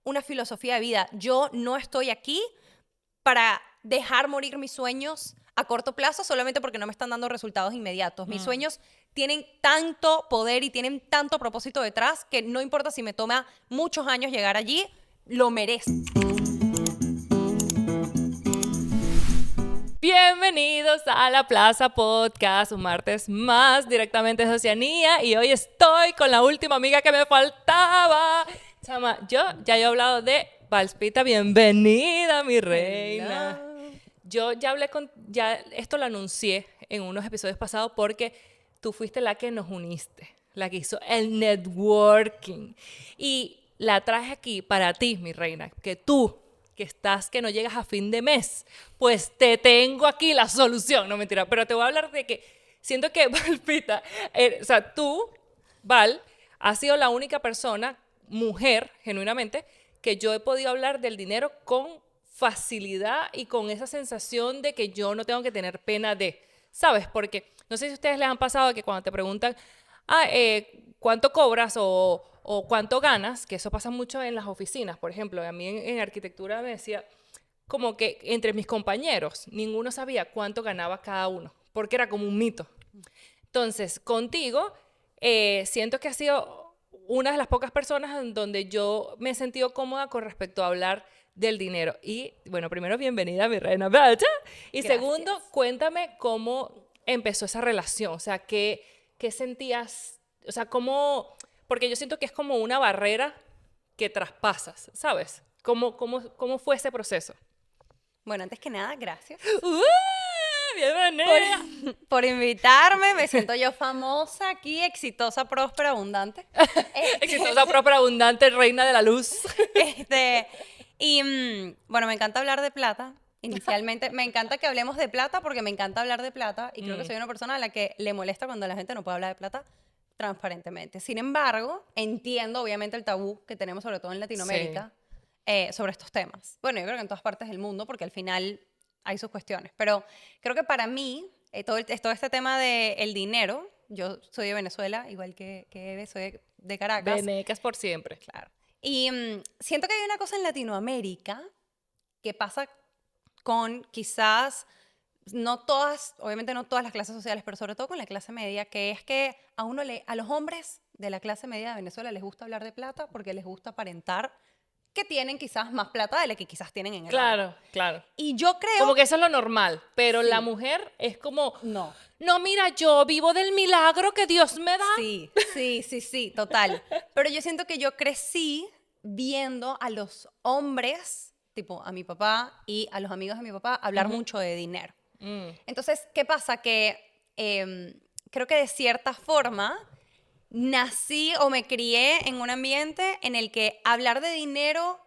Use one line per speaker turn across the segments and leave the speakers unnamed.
una filosofía de vida. Yo no estoy aquí para dejar morir mis sueños a corto plazo solamente porque no me están dando resultados inmediatos. Mis sueños tienen tanto poder y tienen tanto propósito detrás que no importa si me toma muchos años llegar allí, lo merezco.
Bienvenidos a La Plaza Podcast, un martes más directamente de Oceanía, y hoy estoy con la última amiga que me faltaba. Chama, yo he hablado de Valspita. Bienvenida, mi reina. Yo ya hablé ya esto lo anuncié en unos episodios pasados porque tú fuiste la que nos uniste, la que hizo el networking, y la traje aquí para ti, mi reina, que tú que no llegas a fin de mes, pues te tengo aquí la solución. No, mentira, pero te voy a hablar de que siento que Valpita, o sea, tú, Val, has sido la única persona, mujer, genuinamente, que yo he podido hablar del dinero con facilidad y con esa sensación de que yo no tengo que tener pena de, ¿sabes? Porque no sé si a ustedes les han pasado que cuando te preguntan, ¿cuánto cobras o cuánto ganas? Que eso pasa mucho en las oficinas, por ejemplo. A mí en arquitectura me decía como que entre mis compañeros ninguno sabía cuánto ganaba cada uno, porque era como un mito. Entonces, contigo, siento que has sido una de las pocas personas en donde yo me he sentido cómoda con respecto a hablar del dinero. Y, bueno, primero, bienvenida, mi reina Bella. Y
Gracias.
segundo, cuéntame cómo empezó esa relación. O sea, ¿qué sentías? O sea, ¿cómo? Porque yo siento que es como una barrera que traspasas, ¿sabes? ¿Cómo fue ese proceso?
Bueno, antes que nada, gracias
¡Bienvenida!
por invitarme. Me siento yo famosa aquí, exitosa, próspera, abundante.
Exitosa, próspera, abundante, reina de la luz.
Bueno, me encanta hablar de plata. Inicialmente, me encanta que hablemos de plata porque me encanta hablar de plata y creo que soy una persona a la que le molesta cuando la gente no puede hablar de plata transparentemente. Sin embargo, entiendo obviamente el tabú que tenemos, sobre todo en Latinoamérica, sobre estos temas. Bueno, yo creo que en todas partes del mundo, porque al final hay sus cuestiones. Pero creo que para mí, todo este tema del dinero, yo soy de Venezuela, igual que Eve, soy de Caracas.
Venecas por siempre.
Claro. Y siento que hay una cosa en Latinoamérica que pasa con quizás, no todas, obviamente no todas las clases sociales, pero sobre todo con la clase media, que es que a los hombres de la clase media de Venezuela les gusta hablar de plata porque les gusta aparentar que tienen quizás más plata de la que quizás tienen en el banco.
Claro.
Y yo creo...
Como que eso es lo normal, pero
Sí.
la mujer es como,
No.
no, mira, yo vivo del milagro que Dios me da.
Sí, total. Pero yo siento que yo crecí viendo a los hombres, tipo a mi papá y a los amigos de mi papá, hablar mucho de dinero. Entonces, ¿qué pasa? Que creo que de cierta forma nací o me crié en un ambiente en el que hablar de dinero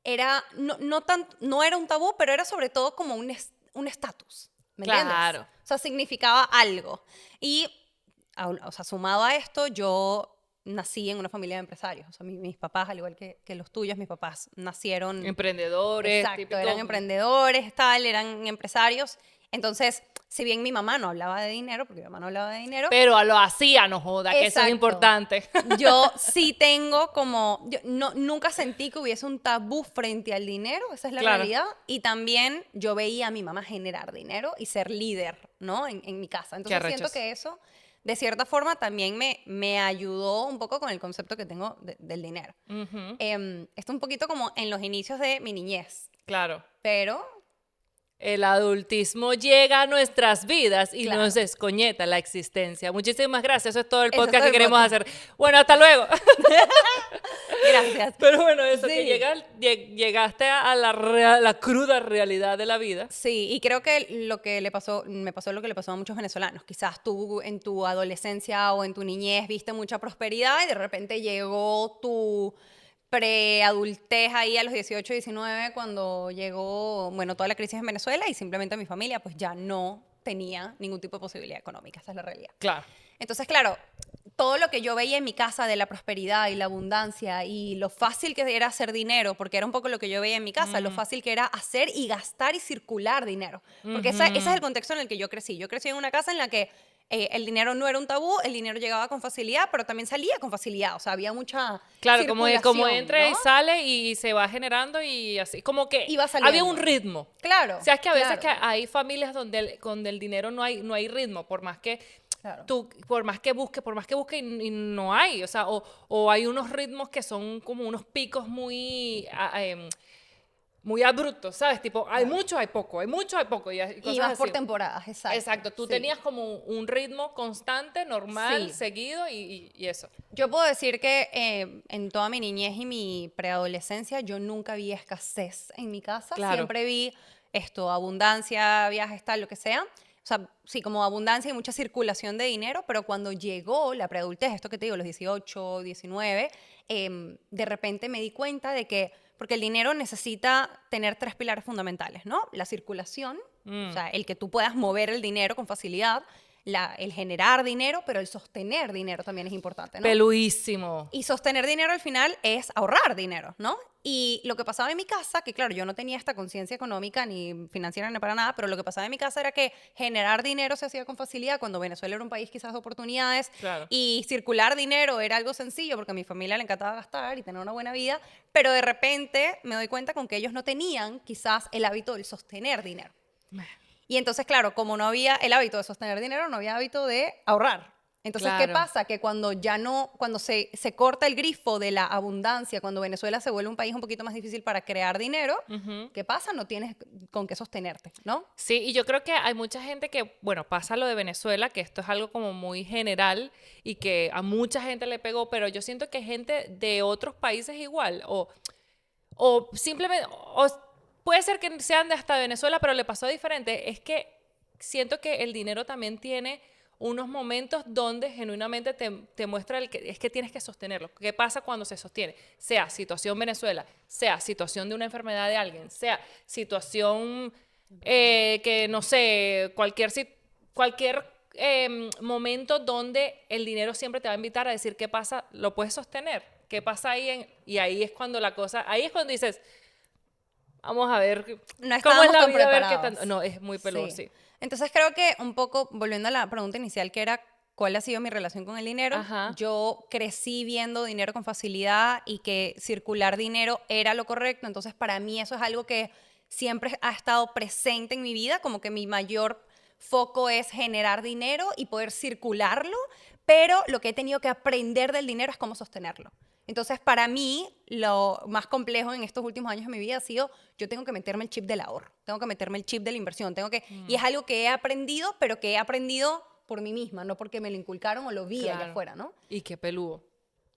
era, no era un tabú, pero era sobre todo como un estatus. ¿Me entiendes?
Claro.
O sea, significaba algo. Y, o sea, sumado a esto, yo nací en una familia de empresarios. O sea, mis papás, al igual que los tuyos, mis papás nacieron...
Emprendedores,
Exacto,
típico.
eran emprendedores, tal, eran empresarios. Entonces, si bien mi mamá no hablaba de dinero, porque mi mamá no hablaba de dinero...
Pero lo hacía, no joda, que eso es
Exacto.
importante.
Yo sí tengo como... nunca sentí que hubiese un tabú frente al dinero, esa es la
Claro.
realidad. Y también yo veía a mi mamá generar dinero y ser líder, ¿no? En mi casa. Entonces
Qué
siento
arrechos.
que eso, de cierta forma, también me ayudó un poco con el concepto que tengo del dinero. Esto un poquito como en los inicios de mi niñez.
Claro.
Pero...
El adultismo llega a nuestras vidas y
Claro.
nos descoñeta la existencia. Muchísimas gracias. Eso es todo el
Eso es
podcast
todo
que
el
queremos
podcast.
hacer. Bueno, hasta luego.
Gracias.
Pero bueno, eso,
Sí.
que llegaste a la cruda realidad de la vida.
Sí, y creo que me pasó lo que le pasó a muchos venezolanos. Quizás tú en tu adolescencia o en tu niñez viste mucha prosperidad y de repente llegó tu preadultez ahí a los 18, 19, cuando llegó, bueno, toda la crisis en Venezuela y simplemente mi familia pues ya no tenía ningún tipo de posibilidad económica. Esa es la realidad.
Claro.
Entonces, claro, todo lo que yo veía en mi casa de la prosperidad y la abundancia y lo fácil que era hacer dinero, porque era un poco lo que yo veía en mi casa, lo fácil que era hacer y gastar y circular dinero. Porque ese es el contexto en el que yo crecí. Yo crecí en una casa en la que el dinero no era un tabú, el dinero llegaba con facilidad, pero también salía con facilidad. O sea, había mucha
Claro, como
circulación,
entra y
¿no?
sale y se va generando y así. Como que
Iba
había un
saliendo.
ritmo.
Claro,
O sea, es que a veces
claro,
que hay familias donde el dinero no hay ritmo, por más que
claro.
por más que busque y no hay. O sea, o hay unos ritmos que son como unos picos muy abruptos, ¿sabes? Tipo, hay
Claro.
mucho, hay poco, hay mucho, hay poco, y
Y
cosas
más por
así.
temporadas, exacto.
Exacto, tú
Sí.
tenías como un ritmo constante, normal,
Sí.
seguido y eso.
Yo puedo decir que en toda mi niñez y mi preadolescencia yo nunca vi escasez en mi casa.
Claro.
Siempre vi esto, abundancia, viajes, tal, lo que sea. O sea, sí, como abundancia y mucha circulación de dinero, pero cuando llegó la preadultez, esto que te digo, los 18, 19, de repente me di cuenta de que, porque el dinero necesita tener tres pilares fundamentales, ¿no? La circulación, o sea, el que tú puedas mover el dinero con facilidad, el generar dinero, pero el sostener dinero también es importante, ¿no?
Peluísimo.
Y sostener dinero al final es ahorrar dinero, ¿no? Y lo que pasaba en mi casa, que claro, yo no tenía esta conciencia económica ni financiera ni para nada, pero lo que pasaba en mi casa era que generar dinero se hacía con facilidad cuando Venezuela era un país quizás de oportunidades
Claro.
y circular dinero era algo sencillo porque a mi familia le encantaba gastar y tener una buena vida, pero de repente me doy cuenta con que ellos no tenían quizás el hábito del sostener dinero. Y entonces, claro, como no había el hábito de sostener dinero, no había hábito de ahorrar. Entonces, ¿qué
Claro.
pasa? Que cuando ya no, cuando se corta el grifo de la abundancia, cuando Venezuela se vuelve un país un poquito más difícil para crear dinero, ¿qué pasa? No tienes con qué sostenerte, ¿no?
Sí, y yo creo que hay mucha gente que, bueno, pasa lo de Venezuela, que esto es algo como muy general y que a mucha gente le pegó, pero yo siento que gente de otros países igual, o simplemente, o puede ser que sean de hasta Venezuela, pero le pasó diferente, es que siento que el dinero también tiene unos momentos donde genuinamente te muestra es que tienes que sostenerlo. ¿Qué pasa cuando se sostiene? Sea situación Venezuela, sea situación de una enfermedad de alguien, sea situación que no sé, cualquier momento donde el dinero siempre te va a invitar a decir qué pasa, lo puedes sostener, qué pasa y ahí es cuando ahí es cuando dices, vamos a ver
No
cómo es
estábamos
la
tan
vida, a ver qué
preparados.
tanto. No, es muy peludo,
Sí.
sí.
Entonces creo que un poco, volviendo a la pregunta inicial, que era cuál ha sido mi relación con el dinero,
Ajá.
yo crecí viendo dinero con facilidad y que circular dinero era lo correcto, entonces para mí eso es algo que siempre ha estado presente en mi vida, como que mi mayor foco es generar dinero y poder circularlo, pero lo que he tenido que aprender del dinero es cómo sostenerlo. Entonces, para mí, lo más complejo en estos últimos años de mi vida ha sido, yo tengo que meterme el chip del ahorro, tengo que meterme el chip de la inversión, y es algo que he aprendido, pero que he aprendido por mí misma, no porque me lo inculcaron o lo vi allá
Claro.
afuera, ¿no?
Y qué peludo.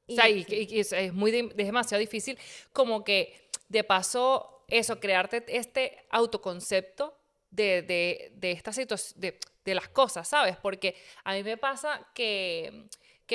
O sea,
Y
y es es demasiado difícil como que de paso eso, crearte este autoconcepto de esta situación, de las cosas, ¿sabes? Porque a mí me pasa que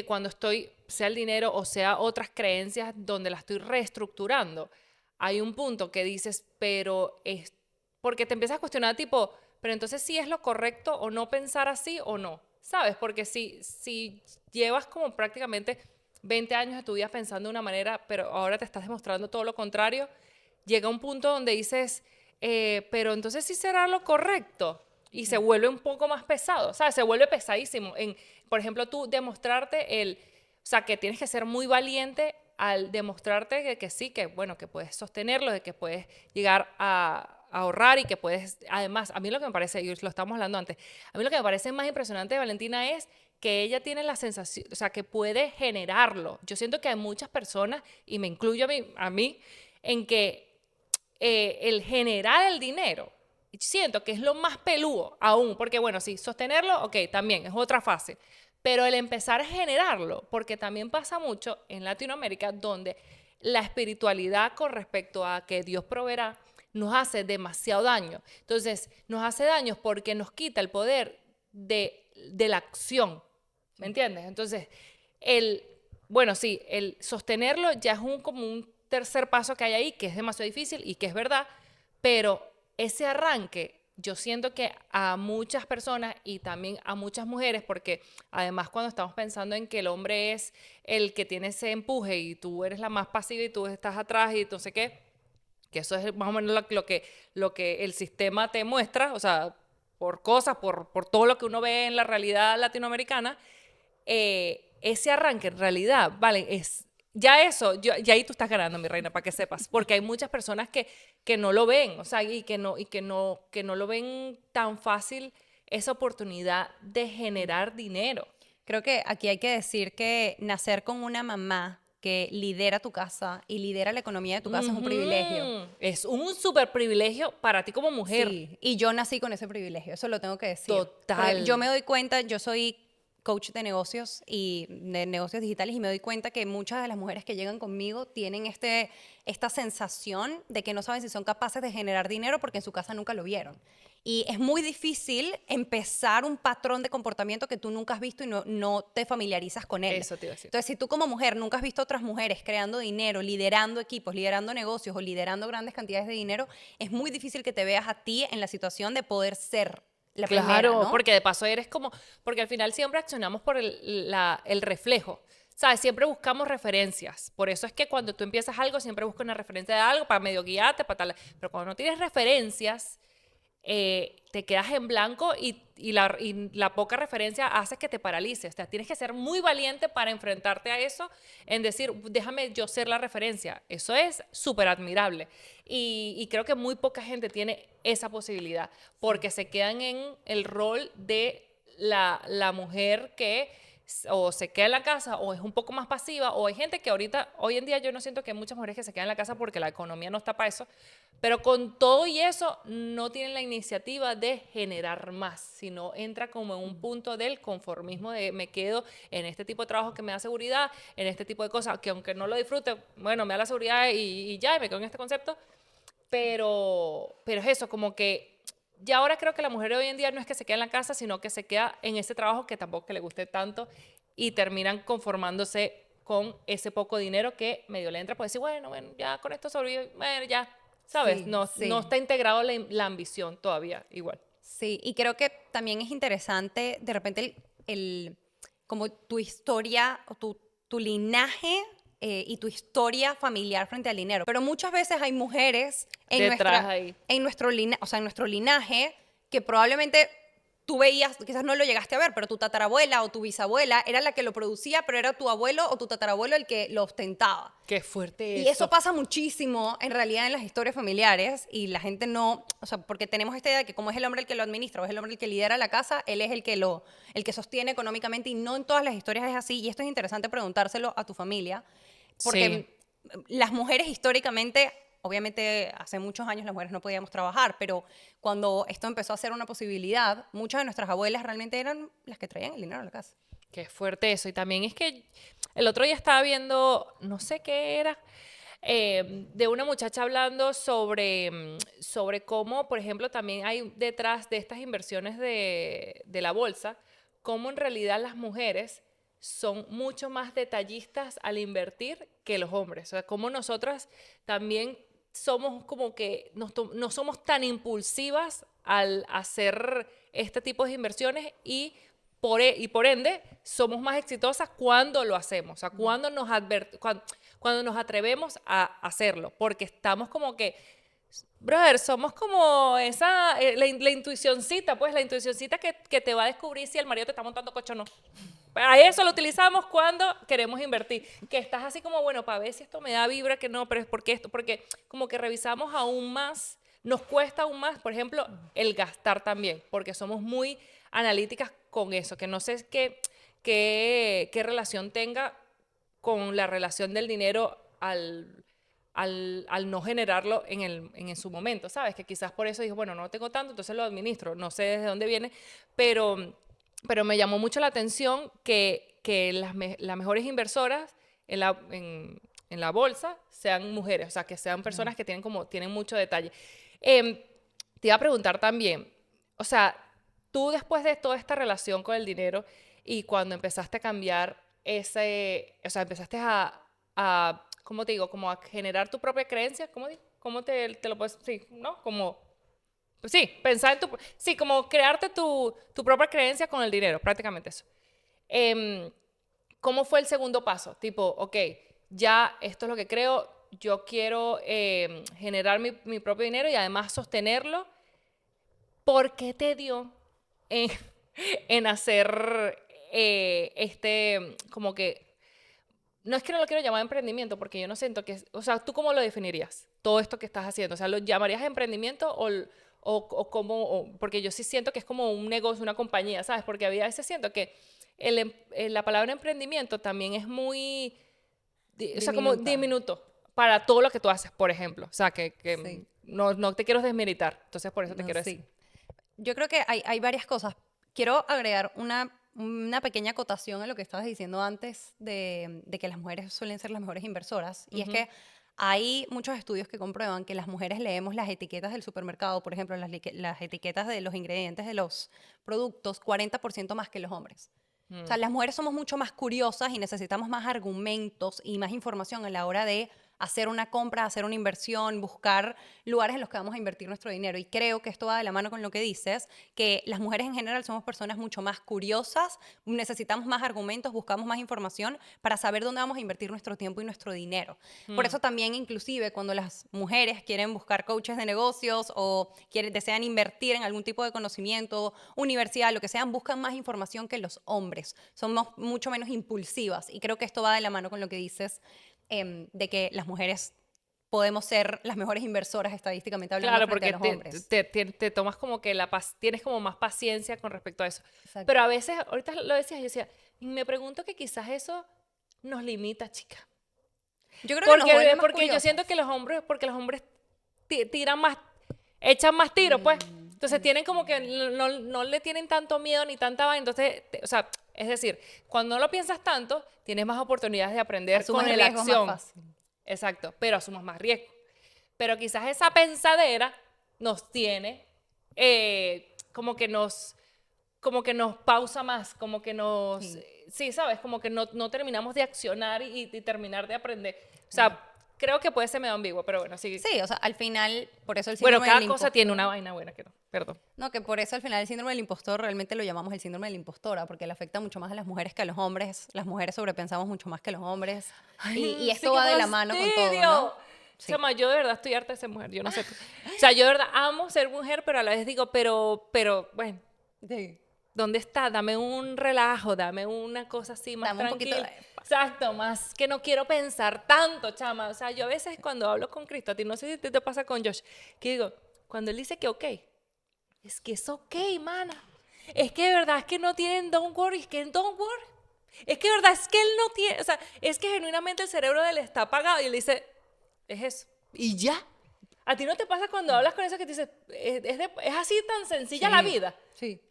cuando estoy, sea el dinero o sea otras creencias donde las estoy reestructurando, hay un punto que dices, pero es, porque te empiezas a cuestionar tipo, pero entonces sí es lo correcto o no pensar así o no, ¿sabes? Porque si llevas como prácticamente 20 años de tu vida pensando de una manera, pero ahora te estás demostrando todo lo contrario, llega un punto donde dices, pero entonces sí será lo correcto. Y se vuelve un poco más pesado, ¿sabes? Se vuelve pesadísimo. Por ejemplo, tú demostrarte o sea, que tienes que ser muy valiente al demostrarte que sí, que bueno, que puedes sostenerlo, de que puedes llegar a ahorrar y que puedes, además, a mí lo que me parece, y lo estábamos hablando antes, a mí lo que me parece más impresionante de Valentina es que ella tiene la sensación, o sea, que puede generarlo. Yo siento que hay muchas personas, y me incluyo a mí en que el generar el dinero, siento que es lo más peludo aún, porque bueno, sí, sostenerlo, ok, también es otra fase, pero el empezar a generarlo, porque también pasa mucho en Latinoamérica, donde la espiritualidad con respecto a que Dios proveerá, nos hace demasiado daño. Entonces, nos hace daño porque nos quita el poder de la acción, ¿me entiendes? Entonces, bueno, sí, el sostenerlo ya es como un tercer paso que hay ahí, que es demasiado difícil y que es verdad, pero ese arranque, yo siento que a muchas personas y también a muchas mujeres, porque además cuando estamos pensando en que el hombre es el que tiene ese empuje y tú eres la más pasiva y tú estás atrás y no sé qué, que eso es más o menos lo que el sistema te muestra, o sea, cosas, por todo lo que uno ve en la realidad latinoamericana, ese arranque en realidad, vale, ya eso, ya ahí tú estás ganando, mi reina, para que sepas, porque hay muchas personas que no lo ven, o sea, que no lo ven tan fácil esa oportunidad de generar dinero.
Creo que aquí hay que decir que nacer con una mamá que lidera tu casa y lidera la economía de tu casa es un privilegio.
Es un súper privilegio para ti como mujer.
Sí, y yo nací con ese privilegio, eso lo tengo que decir.
Total.
Porque yo me doy cuenta, yo soy coach de negocios y de negocios digitales y me doy cuenta que muchas de las mujeres que llegan conmigo tienen esta sensación de que no saben si son capaces de generar dinero porque en su casa nunca lo vieron. Y es muy difícil empezar un patrón de comportamiento que tú nunca has visto y no te familiarizas con él.
Eso te iba a decir.
Entonces, si tú como mujer nunca has visto otras mujeres creando dinero, liderando equipos, liderando negocios o liderando grandes cantidades de dinero, es muy difícil que te veas a ti en la situación de poder ser la
Claro,
primera, ¿no?
porque de paso eres como, porque al final siempre accionamos por el reflejo, ¿sabes? Siempre buscamos referencias, por eso es que cuando tú empiezas algo, siempre buscas una referencia de algo para medio guiarte, para tal, pero cuando no tienes referencias, te quedas en blanco y la poca referencia hace que te paralices. O sea, tienes que ser muy valiente para enfrentarte a eso, en decir, déjame yo ser la referencia. Eso es súper admirable. Y creo que muy poca gente tiene esa posibilidad, porque se quedan en el rol de la mujer que o se queda en la casa o es un poco más pasiva, o hay gente que hoy en día yo no siento que hay muchas mujeres que se quedan en la casa porque la economía no está para eso, pero con todo y eso no tienen la iniciativa de generar más, sino entra como en un punto del conformismo de me quedo en este tipo de trabajo que me da seguridad, en este tipo de cosas que aunque no lo disfrute, bueno, me da la seguridad y ya, y me quedo en este concepto, pero es eso, como que ya ahora creo que la mujer de hoy en día no es que se quede en la casa, sino que se queda en ese trabajo que tampoco que le guste tanto y terminan conformándose con ese poco dinero que medio le entra, pues decir, bueno, ya con esto sobrevivo, bueno, ya, ¿sabes?
Sí,
No,
sí.
no está integrado la ambición todavía, igual.
Sí, y creo que también es interesante de repente como tu historia o tu linaje y tu historia familiar frente al dinero. Pero muchas veces hay mujeres
Detrás ahí.
o sea, en nuestro linaje que probablemente tú veías, quizás no lo llegaste a ver, pero tu tatarabuela o tu bisabuela era la que lo producía, pero era tu abuelo o tu tatarabuelo el que lo ostentaba.
Qué fuerte
Y
eso.
eso pasa muchísimo en realidad en las historias familiares y la gente no, o sea, porque tenemos esta idea de que como es el hombre el que lo administra o es el hombre el que lidera la casa, él es el que sostiene económicamente y no en todas las historias es así. Y esto es interesante preguntárselo a tu familia, porque las mujeres históricamente, obviamente hace muchos años las mujeres no podíamos trabajar, pero cuando esto empezó a ser una posibilidad, muchas de nuestras abuelas realmente eran las que traían el dinero a la casa.
Qué fuerte eso. Y también es que el otro día estaba viendo, no sé qué era, de una muchacha hablando sobre cómo, por ejemplo, también hay detrás de estas inversiones de la bolsa, cómo en realidad las mujeres son mucho más detallistas al invertir que los hombres. O sea, cómo nosotras también somos como que no somos tan impulsivas al hacer este tipo de inversiones y por ende somos más exitosas cuando lo hacemos, o sea, cuando nos atrevemos a hacerlo, porque estamos como que, brother, somos como la intuicioncita, pues la intuicioncita que te va a descubrir si el marido te está montando cocho o no. A eso lo utilizamos cuando queremos invertir, que estás así como, bueno, para ver si esto me da vibra, que no, pero es porque como que revisamos aún más, nos cuesta aún más, por ejemplo, el gastar también, porque somos muy analíticas con eso, que no sé qué relación tenga con la relación del dinero al no generarlo en su momento, ¿sabes? Que quizás por eso dijo, bueno, no tengo tanto, entonces lo administro, no sé desde dónde viene, pero me llamó mucho la atención que las mejores inversoras en la bolsa sean mujeres, o sea, que sean personas que tienen mucho detalle. Te iba a preguntar también, o sea, tú después de toda esta relación con el dinero y cuando empezaste a cambiar o sea, empezaste ¿cómo te digo? Como a generar tu propia creencia, ¿cómo te lo puedes, sí, ¿no? Como, pues sí, pensar en sí, como crearte tu propia creencia con el dinero, prácticamente eso. ¿Cómo fue el segundo paso? Tipo, ok, ya esto es lo que creo, yo quiero generar mi propio dinero y además sostenerlo. ¿por qué te dio en, en hacer como que, no es que no lo quiero llamar emprendimiento, porque yo no siento que, o sea, ¿tú cómo lo definirías? Todo esto que estás haciendo, o sea, ¿lo llamarías emprendimiento o cómo, porque yo sí siento que es como un negocio, una compañía, ¿sabes? Porque a veces siento que la palabra emprendimiento también es muy, o sea, como
Diminuta.
diminuto para todo lo que tú haces, por ejemplo. O sea, que
Sí.
no te quiero desmilitar, entonces por eso te
No,
quiero decir.
sí. Yo creo que hay varias cosas. Quiero agregar una pequeña acotación a lo que estabas diciendo antes de que las mujeres suelen ser las mejores inversoras. Y es
Ujú.
que hay muchos estudios que comprueban que las mujeres leemos las etiquetas del supermercado, por ejemplo, las etiquetas de los ingredientes de los productos, 40% más que los hombres. O sea, las mujeres somos mucho más curiosas y necesitamos más argumentos y más información a la hora de hacer una compra, hacer una inversión, buscar lugares en los que vamos a invertir nuestro dinero. Y creo que esto va de la mano con lo que dices, que las mujeres en general somos personas mucho más curiosas, necesitamos más argumentos, buscamos más información para saber dónde vamos a invertir nuestro tiempo y nuestro dinero. Por eso también, inclusive, cuando las mujeres quieren buscar coaches de negocios o desean invertir en algún tipo de conocimiento, universidad, lo que sean, buscan más información que los hombres. Somos mucho menos impulsivas y creo que esto va de la mano con lo que dices, de que las mujeres podemos ser las mejores inversoras estadísticamente hablando
Claro,
frente a
porque
los hombres.
te tomas como que tienes como más paciencia con respecto a eso.
Exacto.
Pero a veces, ahorita lo decías, yo decía, y me pregunto que quizás eso nos limita, chica.
Yo creo que nos vuelve más
Porque yo siento
curiosas.
que porque los hombres tiran más, echan más tiros, pues. Entonces tienen como que no le tienen tanto miedo ni tanta vaina. Entonces, o sea, es decir, cuando no lo piensas tanto, tienes más oportunidades de aprender
Asumes
con la
riesgos más
acción.
fácil.
Exacto, pero asumas más riesgo. Pero quizás esa pensadera nos tiene, como que nos pausa más, como que nos,
Sí.
sí, ¿sabes? Como que no terminamos de accionar y terminar de aprender. O sea, creo que puede ser medio ambiguo, pero bueno, sí.
Sí, o sea, al final, por eso el
Bueno,
síndrome del
cada cosa tiene
impostor.
una vaina buena que no, perdón.
No, que por eso al final el síndrome del impostor realmente lo llamamos el síndrome de la impostora, porque le afecta mucho más a las mujeres que a los hombres. Las mujeres sobrepensamos mucho más que los hombres. Y
Ay, sí,
esto
qué
va de la mano con todo, ¿no?
fastidio.
Sí.
Chama, yo de verdad estoy harta de ser mujer, yo no sé tú. O sea, yo de verdad amo ser mujer, pero a la vez digo, pero, bueno,
Sí.
¿dónde está? Dame un relajo, dame una cosa así más
Dame un poquito
tranquila.
de paz.
Exacto, más que no quiero pensar tanto, chama. O sea, yo a veces cuando hablo con Cristo, a ti no sé si te pasa con Josh, que digo, cuando él dice que ok, es que es ok, mana. Es que de verdad es que no tienen don't worry, es que don't worry. Es que de verdad es que él no tiene, o sea, es que genuinamente el cerebro de él está apagado y él dice, es eso. Y ya. ¿A ti no te pasa cuando hablas con eso que te dices, es así tan sencilla la
Sí,
vida?
sí.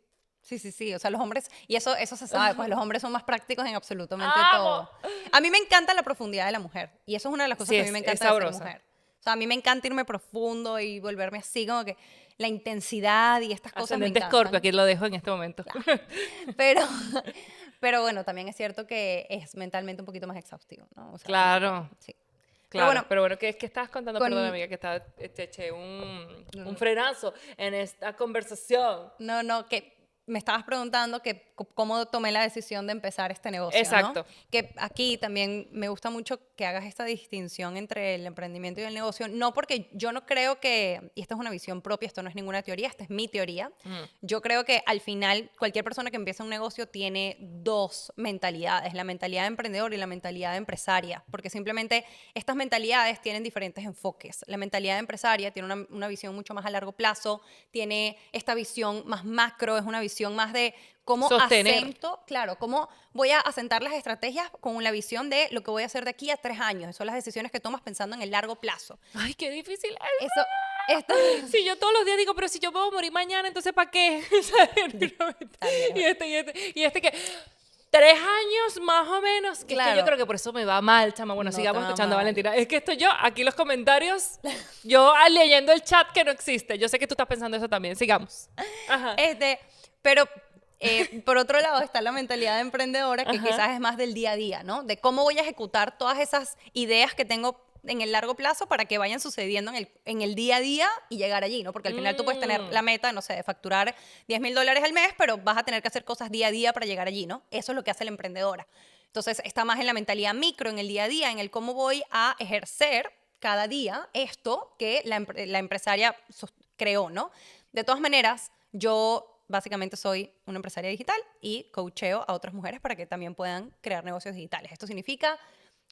Sí, sí, sí. O sea, los hombres, y eso se sabe, pues los hombres son más prácticos en absolutamente
¡Amo!
todo. A mí me encanta la profundidad de la mujer. Y eso es una de las cosas
Sí,
que a mí me
es
encanta de ser
sabrosa.
mujer. O sea, a mí me encanta irme profundo y volverme así, como que la intensidad y estas cosas me
Ascendente Escorpio,
encantan.
aquí lo dejo en este momento.
Pero, pero bueno, también es cierto que es mentalmente un poquito más exhaustivo, ¿no? O sea, como que,
Claro,
sí. Pero
claro.
bueno,
Pero bueno, ¿qué estabas contando? Perdón,
con,
amiga, que estaba, te eché
no,
un
no,
frenazo en esta conversación.
no, no, que me estabas preguntando que cómo tomé la decisión de empezar este negocio, ¿no?
Exacto.
Que aquí también me gusta mucho que hagas esta distinción entre el emprendimiento y el negocio, no porque yo no creo que, y esta es una visión propia, esto no es ninguna teoría, esta es mi teoría, yo creo que al final cualquier persona que empieza un negocio tiene dos mentalidades, la mentalidad de emprendedor y la mentalidad de empresaria, porque simplemente estas mentalidades tienen diferentes enfoques. La mentalidad de empresaria tiene una visión mucho más a largo plazo, tiene esta visión más macro, es una visión más de cómo
Sostener.
asento, claro, cómo voy a asentar las estrategias con la visión de lo que voy a hacer de aquí a 3 años. Son las decisiones que tomas pensando en el largo plazo.
Ay, qué difícil
Eso, esto,
Si yo todos los días digo, pero si yo puedo morir mañana, entonces ¿para qué? ¿Sabes?
también es verdad.
Y este que 3 años más o menos, que es que yo
Claro.
creo que por eso me va mal, chama. Bueno,
No te
sigamos
va
escuchando a
mal.
Valentina. Es que estoy yo, aquí los comentarios, yo leyendo el chat que no existe. Yo sé que tú estás pensando eso también. Sigamos. Ajá.
Pero por otro lado está la mentalidad de emprendedora que
Ajá.
quizás es más del día a día, ¿no? De cómo voy a ejecutar todas esas ideas que tengo en el largo plazo para que vayan sucediendo en el día a día y llegar allí, ¿no? Porque al final tú puedes tener la meta, no sé, de facturar $10,000 al mes, pero vas a tener que hacer cosas día a día para llegar allí, ¿no? Eso es lo que hace la emprendedora. Entonces está más en la mentalidad micro, en el día a día, en el cómo voy a ejercer cada día esto que la empresaria creó, ¿no? De todas maneras, yo básicamente soy una empresaria digital y coacheo a otras mujeres para que también puedan crear negocios digitales. Esto significa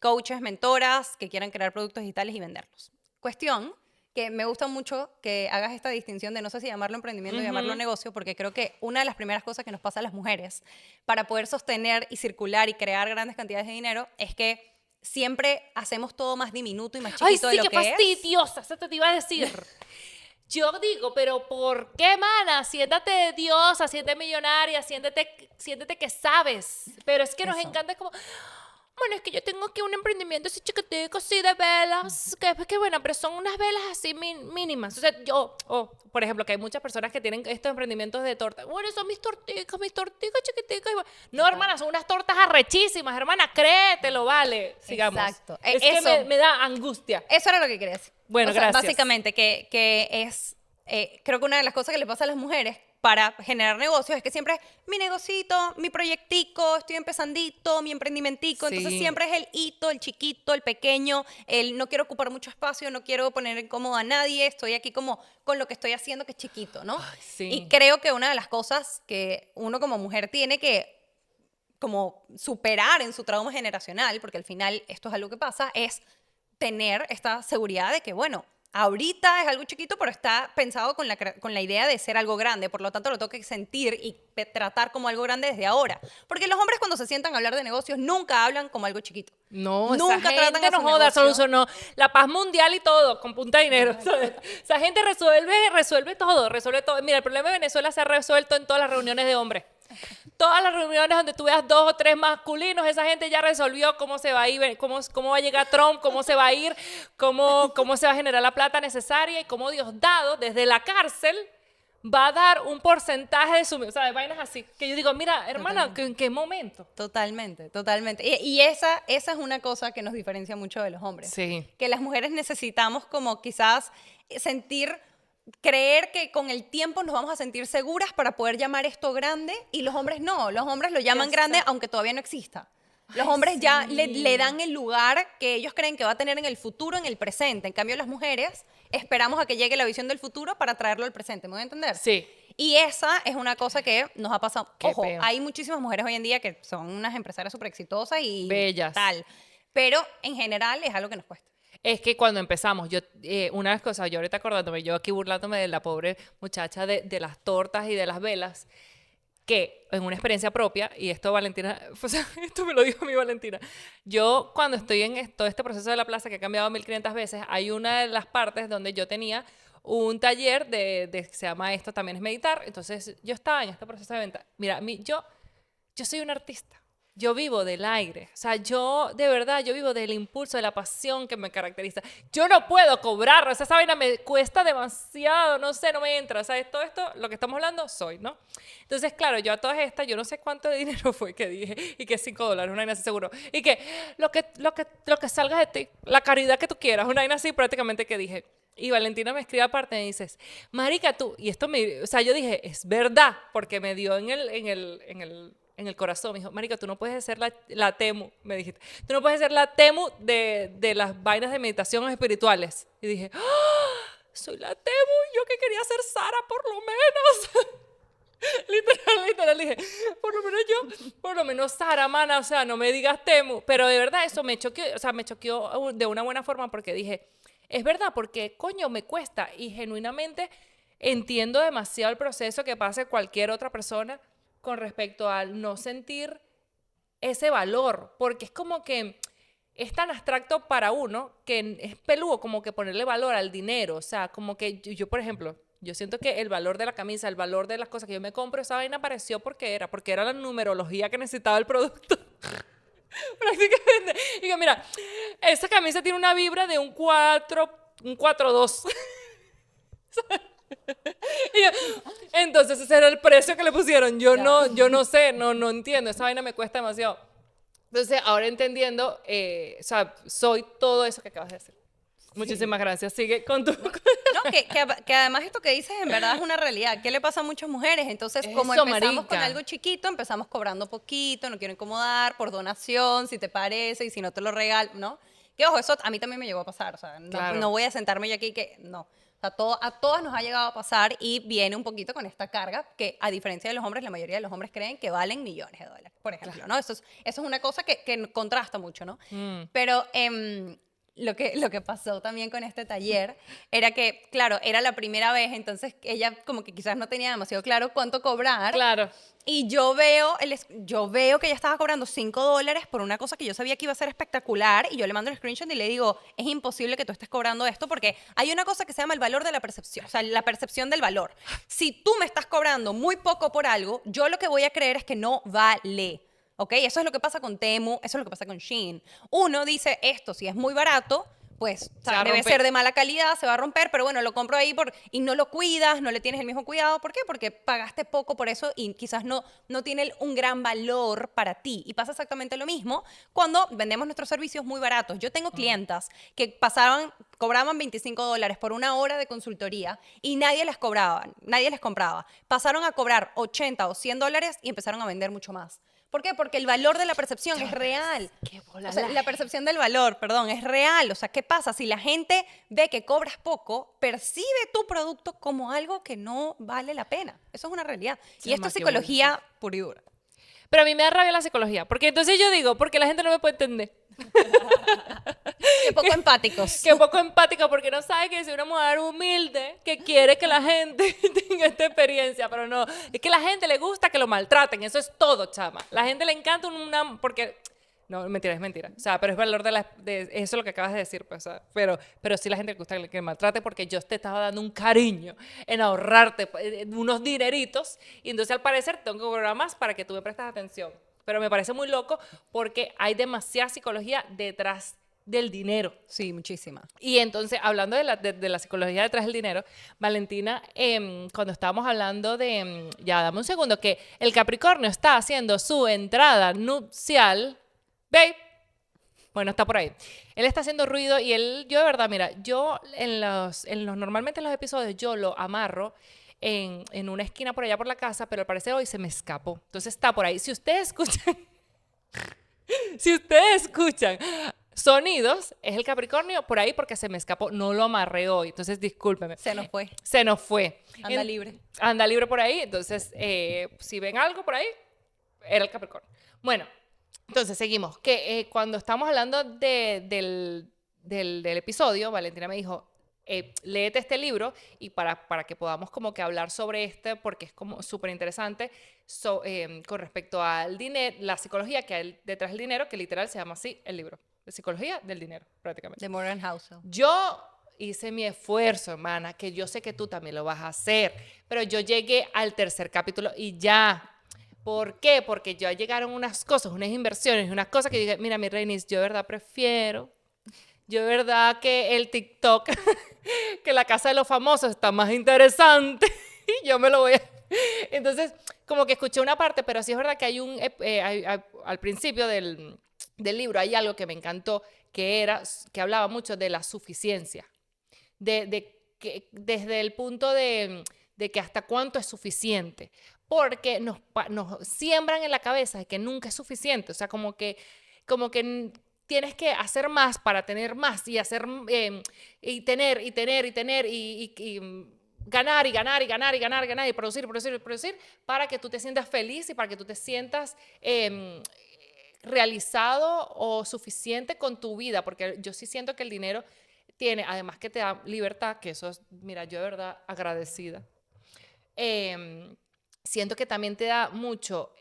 coaches, mentoras que quieran crear productos digitales y venderlos. Cuestión que me gusta mucho que hagas esta distinción de no sé si llamarlo emprendimiento o llamarlo negocio, porque creo que una de las primeras cosas que nos pasa a las mujeres para poder sostener y circular y crear grandes cantidades de dinero es que siempre hacemos todo más diminuto y más chiquito
Ay, sí,
de lo
qué
que es.
fastidiosa, eso te iba a decir. Yo digo, pero ¿por qué, mana? Siéntate diosa, siéntate millonaria, siéntete que sabes. Pero es que nos
Eso.
encanta, es como, bueno, es que yo tengo aquí un emprendimiento así chiquitico, así de velas, que bueno, pero son unas velas así mínimas. O sea, por ejemplo, que hay muchas personas que tienen estos emprendimientos de torta. Bueno, son mis torticas chiquiticas. No, hermana, son unas tortas arrechísimas, hermana, créetelo, vale. Sigamos.
Exacto.
Es que
Eso.
me da angustia.
Eso era lo que quería decir.
Bueno,
O sea,
gracias.
básicamente, que es, creo que una de las cosas que le pasa a las mujeres para generar negocios es que siempre es mi negocito, mi proyectico, estoy empezandito, mi emprendimentico.
Sí.
Entonces siempre es el hito, el chiquito, el pequeño, el no quiero ocupar mucho espacio, no quiero poner incómodo a nadie, estoy aquí como con lo que estoy haciendo que es chiquito, ¿no?
Ay, sí.
Y creo que una de las cosas que uno como mujer tiene que como superar en su trauma generacional, porque al final esto es algo que pasa, es tener esta seguridad de que, bueno, ahorita es algo chiquito, pero está pensado con la idea de ser algo grande, por lo tanto lo tengo que sentir y tratar como algo grande desde ahora. Porque los hombres cuando se sientan a hablar de negocios nunca hablan como algo chiquito.
No,
Nunca
esa
tratan
gente
a
no
su
joda,
negocio.
solucionó la paz mundial y todo, con punta de dinero. ¿Sabes? Esa gente resuelve todo. Mira, el problema de Venezuela se ha resuelto en todas las reuniones de hombres. Todas las reuniones donde tú veas 2 o 3 masculinos, esa gente ya resolvió cómo se va a ir, cómo va a llegar Trump, cómo se va a ir, cómo se va a generar la plata necesaria y cómo Dios dado desde la cárcel va a dar un porcentaje de su... O sea, de vainas así. Que yo digo, mira, hermana, ¿en qué momento?
Totalmente, totalmente. Y esa es una cosa que nos diferencia mucho de los hombres.
Sí.
Que las mujeres necesitamos como quizás creer que con el tiempo nos vamos a sentir seguras para poder llamar esto grande y los hombres no. Los hombres lo llaman grande aunque todavía no exista. Los hombres ya le dan el lugar que ellos creen que va a tener en el futuro, en el presente. En cambio, las mujeres esperamos a que llegue la visión del futuro para traerlo al presente. ¿Me voy a entender?
Sí.
Y esa es una cosa que nos ha pasado.
Qué
Ojo,
peo.
hay muchísimas mujeres hoy en día que son unas empresarias súper exitosas y
Bellas.
tal. Pero en general es algo que nos cuesta.
Es que cuando empezamos, una de las cosas, yo ahorita acordándome, yo aquí burlándome de la pobre muchacha de las tortas y de las velas, que en una experiencia propia, y esto Valentina, o sea, esto me lo dijo mi Valentina, yo cuando estoy en todo este proceso de la plaza que ha cambiado 1500 veces, hay una de las partes donde yo tenía un taller se llama esto también es meditar, entonces yo estaba en este proceso de venta. Mira, yo soy un artista. Yo vivo del aire, o sea, de verdad, yo vivo del impulso, de la pasión que me caracteriza. Yo no puedo cobrar, o sea, esa vaina me cuesta demasiado, no sé, no me entra, o sea, todo esto, lo que estamos hablando, soy, ¿no? Entonces, claro, yo a todas estas, yo no sé cuánto de dinero fue que dije, y que $5, una vaina así seguro, y que lo que salga de ti, la caridad que tú quieras, una vaina así prácticamente que dije. Y Valentina me escribe aparte y me dices, marica, tú, y esto o sea, yo dije, es verdad, porque me dio en el corazón. Me dijo, marica, tú no puedes ser la Temu, me dijiste. Tú no puedes ser la Temu de las vainas de meditación espirituales. Y dije, ¡ah! Soy la Temu, yo que quería ser Sara por lo menos. Literal, dije, por lo menos Sara, mana, o sea, no me digas Temu. Pero de verdad eso me choqueó, o sea, me choqueó de una buena forma porque dije, es verdad, porque coño, me cuesta y genuinamente entiendo demasiado el proceso que pase cualquier otra persona con respecto al no sentir ese valor, porque es como que es tan abstracto para uno que es peludo como que ponerle valor al dinero, o sea, como que yo, por ejemplo, yo siento que el valor de la camisa, el valor de las cosas que yo me compro, esa vaina apareció porque era la numerología que necesitaba el producto. Prácticamente. Y que mira, esa camisa tiene una vibra de un 4-2. Entonces ese era el precio que le pusieron. Yo no sé, no entiendo. Esa vaina me cuesta demasiado. Entonces ahora entendiendo, o sea, soy todo eso que acabas de decir. Muchísimas gracias. Sigue con tu...
No, que además esto que dices en verdad es una realidad. ¿Qué le pasa a muchas mujeres? Entonces, como
Eso,
empezamos
marica.
con algo chiquito, empezamos cobrando poquito, no quiero incomodar, por donación, si te parece, y si no te lo regalo, ¿no? Que ojo, eso a mí también me llegó a pasar, o sea,
Claro.
no voy a sentarme yo aquí que no. O sea, a todas nos ha llegado a pasar y viene un poquito con esta carga que, a diferencia de los hombres, la mayoría de los hombres creen que valen millones de dólares, por ejemplo, ¿no? Eso es una cosa que contrasta mucho, ¿no? Pero lo que pasó también con este taller era que, claro, era la primera vez, entonces ella como que quizás no tenía demasiado claro cuánto cobrar.
Claro.
Y yo veo que ella estaba cobrando $5 por una cosa que yo sabía que iba a ser espectacular y yo le mando el screenshot y le digo, es imposible que tú estés cobrando esto porque hay una cosa que se llama el valor de la percepción, o sea, la percepción del valor. Si tú me estás cobrando muy poco por algo, yo lo que voy a creer es que no vale. ¿Ok? Eso es lo que pasa con Temu, eso es lo que pasa con Shein. Uno dice, esto si es muy barato, pues
Se va a
debe
romper.
ser de mala calidad, se va a romper, pero bueno, lo compro ahí y no lo cuidas, no le tienes el mismo cuidado. ¿Por qué? Porque pagaste poco por eso y quizás no tiene un gran valor para ti. Y pasa exactamente lo mismo cuando vendemos nuestros servicios muy baratos. Yo tengo clientas que cobraban $25 por una hora de consultoría y nadie les compraba. Pasaron a cobrar 80 o $100 y empezaron a vender mucho más. ¿Por qué? Porque el valor de la percepción es real.
Qué bola
O sea,
la
la percepción del valor, perdón, es real. O sea, ¿qué pasa? Si la gente ve que cobras poco, percibe tu producto como algo que no vale la pena. Eso es una realidad. Y esto
Chama,
es
qué bola,
psicología pura y dura.
Pero a mí me da rabia la psicología, porque entonces yo digo, porque la gente no me puede entender.
Qué poco empáticos.
Que poco empática, porque no sabe que soy una mujer humilde que quiere que la gente tenga esta experiencia, pero no, es que a la gente le gusta que lo maltraten, eso es todo, chama. La gente le encanta porque no, mentira, es mentira. O sea, pero es valor eso es lo que acabas de decir, pues, o sea, pero sí la gente le gusta que maltrate porque yo te estaba dando un cariño en ahorrarte unos dineritos y entonces al parecer tengo que cobrar más para que tú me prestes atención. Pero me parece muy loco porque hay demasiada psicología detrás del dinero.
Sí, muchísima.
Y entonces, hablando de la psicología detrás del dinero, Valentina, cuando estábamos hablando ya dame un segundo, que el Capricornio está haciendo su entrada nupcial, babe, bueno, está por ahí. Él está haciendo ruido y yo de verdad, mira, yo normalmente en los episodios yo lo amarro en una esquina por allá por la casa, pero al parecer hoy se me escapó. Entonces está por ahí. Si ustedes escuchan sonidos, es el Capricornio por ahí porque se me escapó, no lo amarré hoy, entonces discúlpeme.
Se nos fue.
Se nos fue.
Anda libre.
Anda libre por ahí, entonces si ven algo por ahí, era el Capricornio. Bueno, entonces seguimos, que cuando estamos hablando del episodio, Valentina me dijo, léete este libro y para que podamos como que hablar sobre porque es como súper interesante con respecto al dinero, la psicología que hay detrás del dinero, que literal se llama así el libro, de psicología del dinero, prácticamente.
De Morgan Housel.
Yo hice mi esfuerzo, hermana, que yo sé que tú también lo vas a hacer, pero yo llegué al 3er capítulo y ya. ¿Por qué? Porque ya llegaron unas cosas, unas inversiones, unas cosas que dije, mira, mi Reinis, yo de verdad prefiero, yo de verdad que el TikTok, que la casa de los famosos está más interesante y yo me lo voy a... Entonces, como que escuché una parte, pero sí es verdad que al principio del libro hay algo que me encantó, que hablaba mucho de la suficiencia, que desde el punto de que hasta cuánto es suficiente, porque nos siembran en la cabeza de que nunca es suficiente, o sea, como que tienes que hacer más para tener más y hacer y tener y ganar y ganar y ganar y ganar y ganar y producir para que tú te sientas feliz y para que tú te sientas realizado o suficiente con tu vida, porque yo sí siento que el dinero tiene, además que te da libertad, que eso es, mira, yo de verdad agradecida. Siento que también te da mucho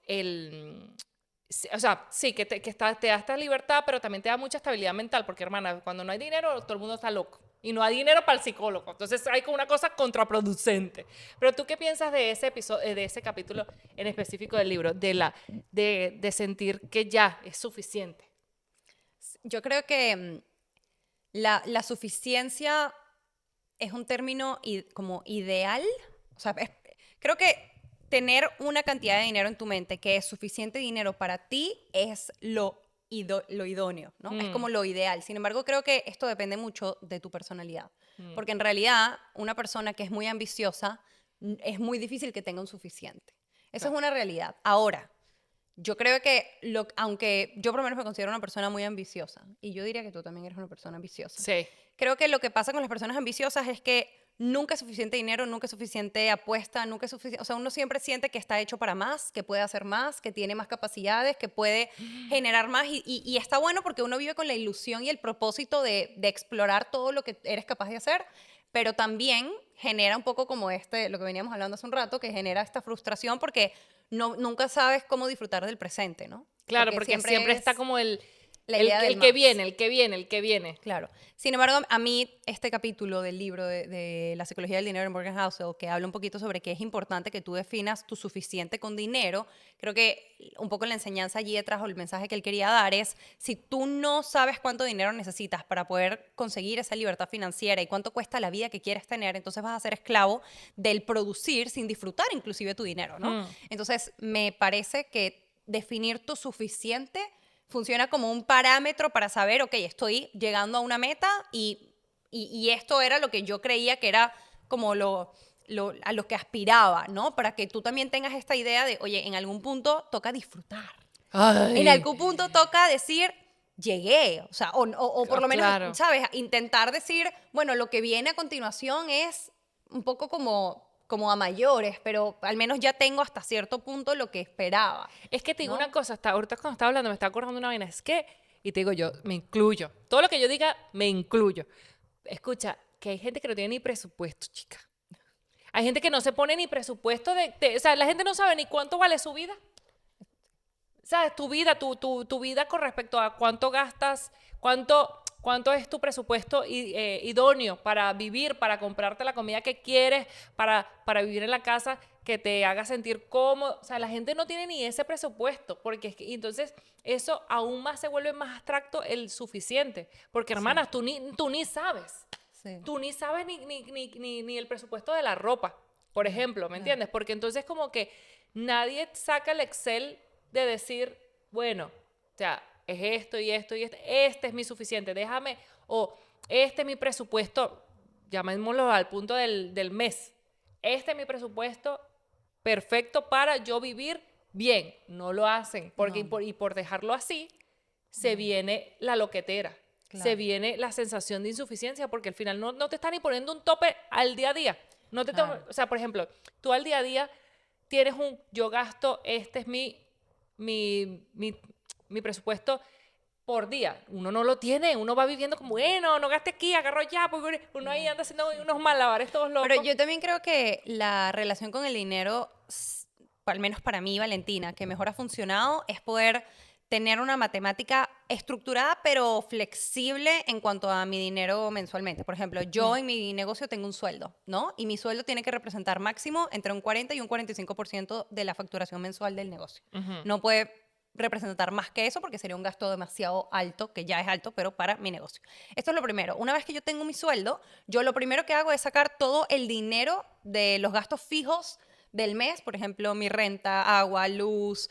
o sea, sí, te da esta libertad, pero también te da mucha estabilidad mental, porque hermana, cuando no hay dinero, todo el mundo está loco. Y no hay dinero para el psicólogo. Entonces hay como una cosa contraproducente. Pero tú, ¿qué piensas de ese episodio, de ese capítulo en específico del libro? De sentir que ya es suficiente.
Yo creo que la suficiencia es un término como ideal. O sea, creo que tener una cantidad de dinero en tu mente que es suficiente dinero para ti es lo idóneo, ¿no? Es como lo ideal. Sin embargo, creo que esto depende mucho de tu personalidad. Porque en realidad, una persona que es muy ambiciosa, es muy difícil que tenga un suficiente. Eso es una realidad. Ahora, Yo creo que, aunque yo por lo menos me considero una persona muy ambiciosa, y yo diría que tú también eres una persona ambiciosa,
Sí.
creo que lo que pasa con las personas ambiciosas es que nunca es suficiente dinero, nunca es suficiente apuesta, nunca es suficiente, o sea, uno siempre siente que está hecho para más, que puede hacer más, que tiene más capacidades, que puede generar más, y está bueno porque uno vive con la ilusión y el propósito de explorar todo lo que eres capaz de hacer, pero también genera un poco como lo que veníamos hablando hace un rato, que genera esta frustración porque nunca sabes cómo disfrutar del presente, ¿no?
Claro, porque siempre está
es
como
la idea del
el que
más.
viene, el que viene, el que viene.
Claro. Sin embargo, a mí este capítulo del libro de La psicología del dinero de Morgan Housel, que habla un poquito sobre que es importante que tú definas tu suficiente con dinero, creo que un poco la enseñanza allí detrás o el mensaje que él quería dar es, si tú no sabes cuánto dinero necesitas para poder conseguir esa libertad financiera y cuánto cuesta la vida que quieres tener, entonces vas a ser esclavo del producir sin disfrutar inclusive tu dinero, ¿no? Entonces, me parece que definir tu suficiente funciona como un parámetro para saber, ok, estoy llegando a una meta y esto era lo que yo creía que era como a lo que aspiraba, ¿no? Para que tú también tengas esta idea de, oye, en algún punto toca disfrutar. En
Ay,
algún punto toca decir, llegué, o sea, o por lo menos,
claro.
¿sabes? Intentar decir, bueno, lo que viene a continuación es un poco como a mayores, pero al menos ya tengo hasta cierto punto lo que esperaba,
Es que te digo una
¿no?
cosa, hasta ahorita cuando estaba hablando me estaba acordando una vaina, es que, y te digo yo, me incluyo. Todo lo que yo diga, me incluyo. Escucha, que hay gente que no tiene ni presupuesto, chica. Hay gente que no se pone ni presupuesto o sea, la gente no sabe ni cuánto vale su vida. ¿Sabes? Tu vida, tu vida con respecto a cuánto gastas, cuánto es tu presupuesto idóneo para vivir, para comprarte la comida que quieres, para vivir en la casa que te haga sentir cómodo. O sea, la gente no tiene ni ese presupuesto, porque y entonces eso aún más se vuelve más abstracto el suficiente. Porque, hermanas, tú ni sabes.
Sí.
Tú ni sabes ni el presupuesto de la ropa, por ejemplo, ¿me entiendes? Porque entonces como que nadie saca el Excel de decir, bueno, o sea, es esto y esto y esto, este es mi suficiente, déjame, o este es mi presupuesto, llamémoslo al punto del mes, este es mi presupuesto perfecto para yo vivir bien. No lo hacen, porque
No.
y por dejarlo así, se viene la loquetera. Se
Claro.
viene la sensación de insuficiencia porque al final no te están ni poniendo un tope al día a día. No te
Claro.
o sea, por ejemplo, tú al día a día tienes yo gasto, este es mi, mi, mi presupuesto por día. Uno no lo tiene, uno va viviendo como, bueno, no gaste aquí, agarro ya, porque uno ahí anda haciendo unos malabares todos
Pero
locos.
yo también creo que la relación con el dinero, al menos para mí, Valentina, que mejor ha funcionado es poder tener una matemática estructurada pero flexible en cuanto a mi dinero mensualmente. Por ejemplo, yo en mi negocio tengo un sueldo, ¿no? Y mi sueldo tiene que representar máximo entre un 40 y un 45% de la facturación mensual del negocio. No puede representar más que eso porque sería un gasto demasiado alto, que ya es alto, pero para mi negocio. Esto es lo primero. Una vez que yo tengo mi sueldo, yo lo primero que hago es sacar todo el dinero de los gastos fijos del mes, por ejemplo, mi renta, agua, luz,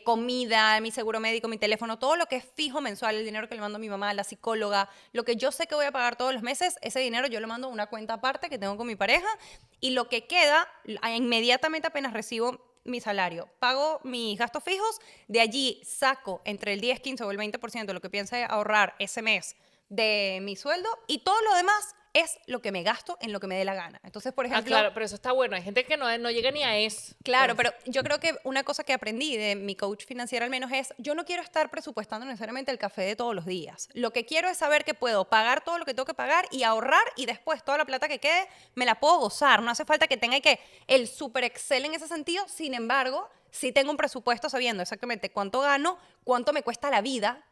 comida, mi seguro médico, mi teléfono, todo lo que es fijo mensual, el dinero que le mando a mi mamá, a la psicóloga, lo que yo sé que voy a pagar todos los meses, ese dinero yo lo mando a una cuenta aparte que tengo con mi pareja y lo que queda, inmediatamente apenas recibo mi salario, pago mis gastos fijos, de allí saco entre el 10, 15 o el 20% de lo que piense ahorrar ese mes de mi sueldo y todo lo demás es lo que me gasto en lo que me dé la gana. Entonces, por
Ah,
ejemplo,
claro, pero eso está bueno. Hay gente que no llega ni a eso.
claro,
Pues,
pero yo creo que una cosa que aprendí de mi coach financiero al menos es, yo no quiero estar presupuestando necesariamente el café de todos los días. Lo que quiero es saber que puedo pagar todo lo que tengo que pagar y ahorrar y después toda la plata que quede me la puedo gozar. No hace falta que tenga el super Excel en ese sentido. Sin embargo, sí tengo un presupuesto sabiendo exactamente cuánto gano, cuánto me cuesta la vida,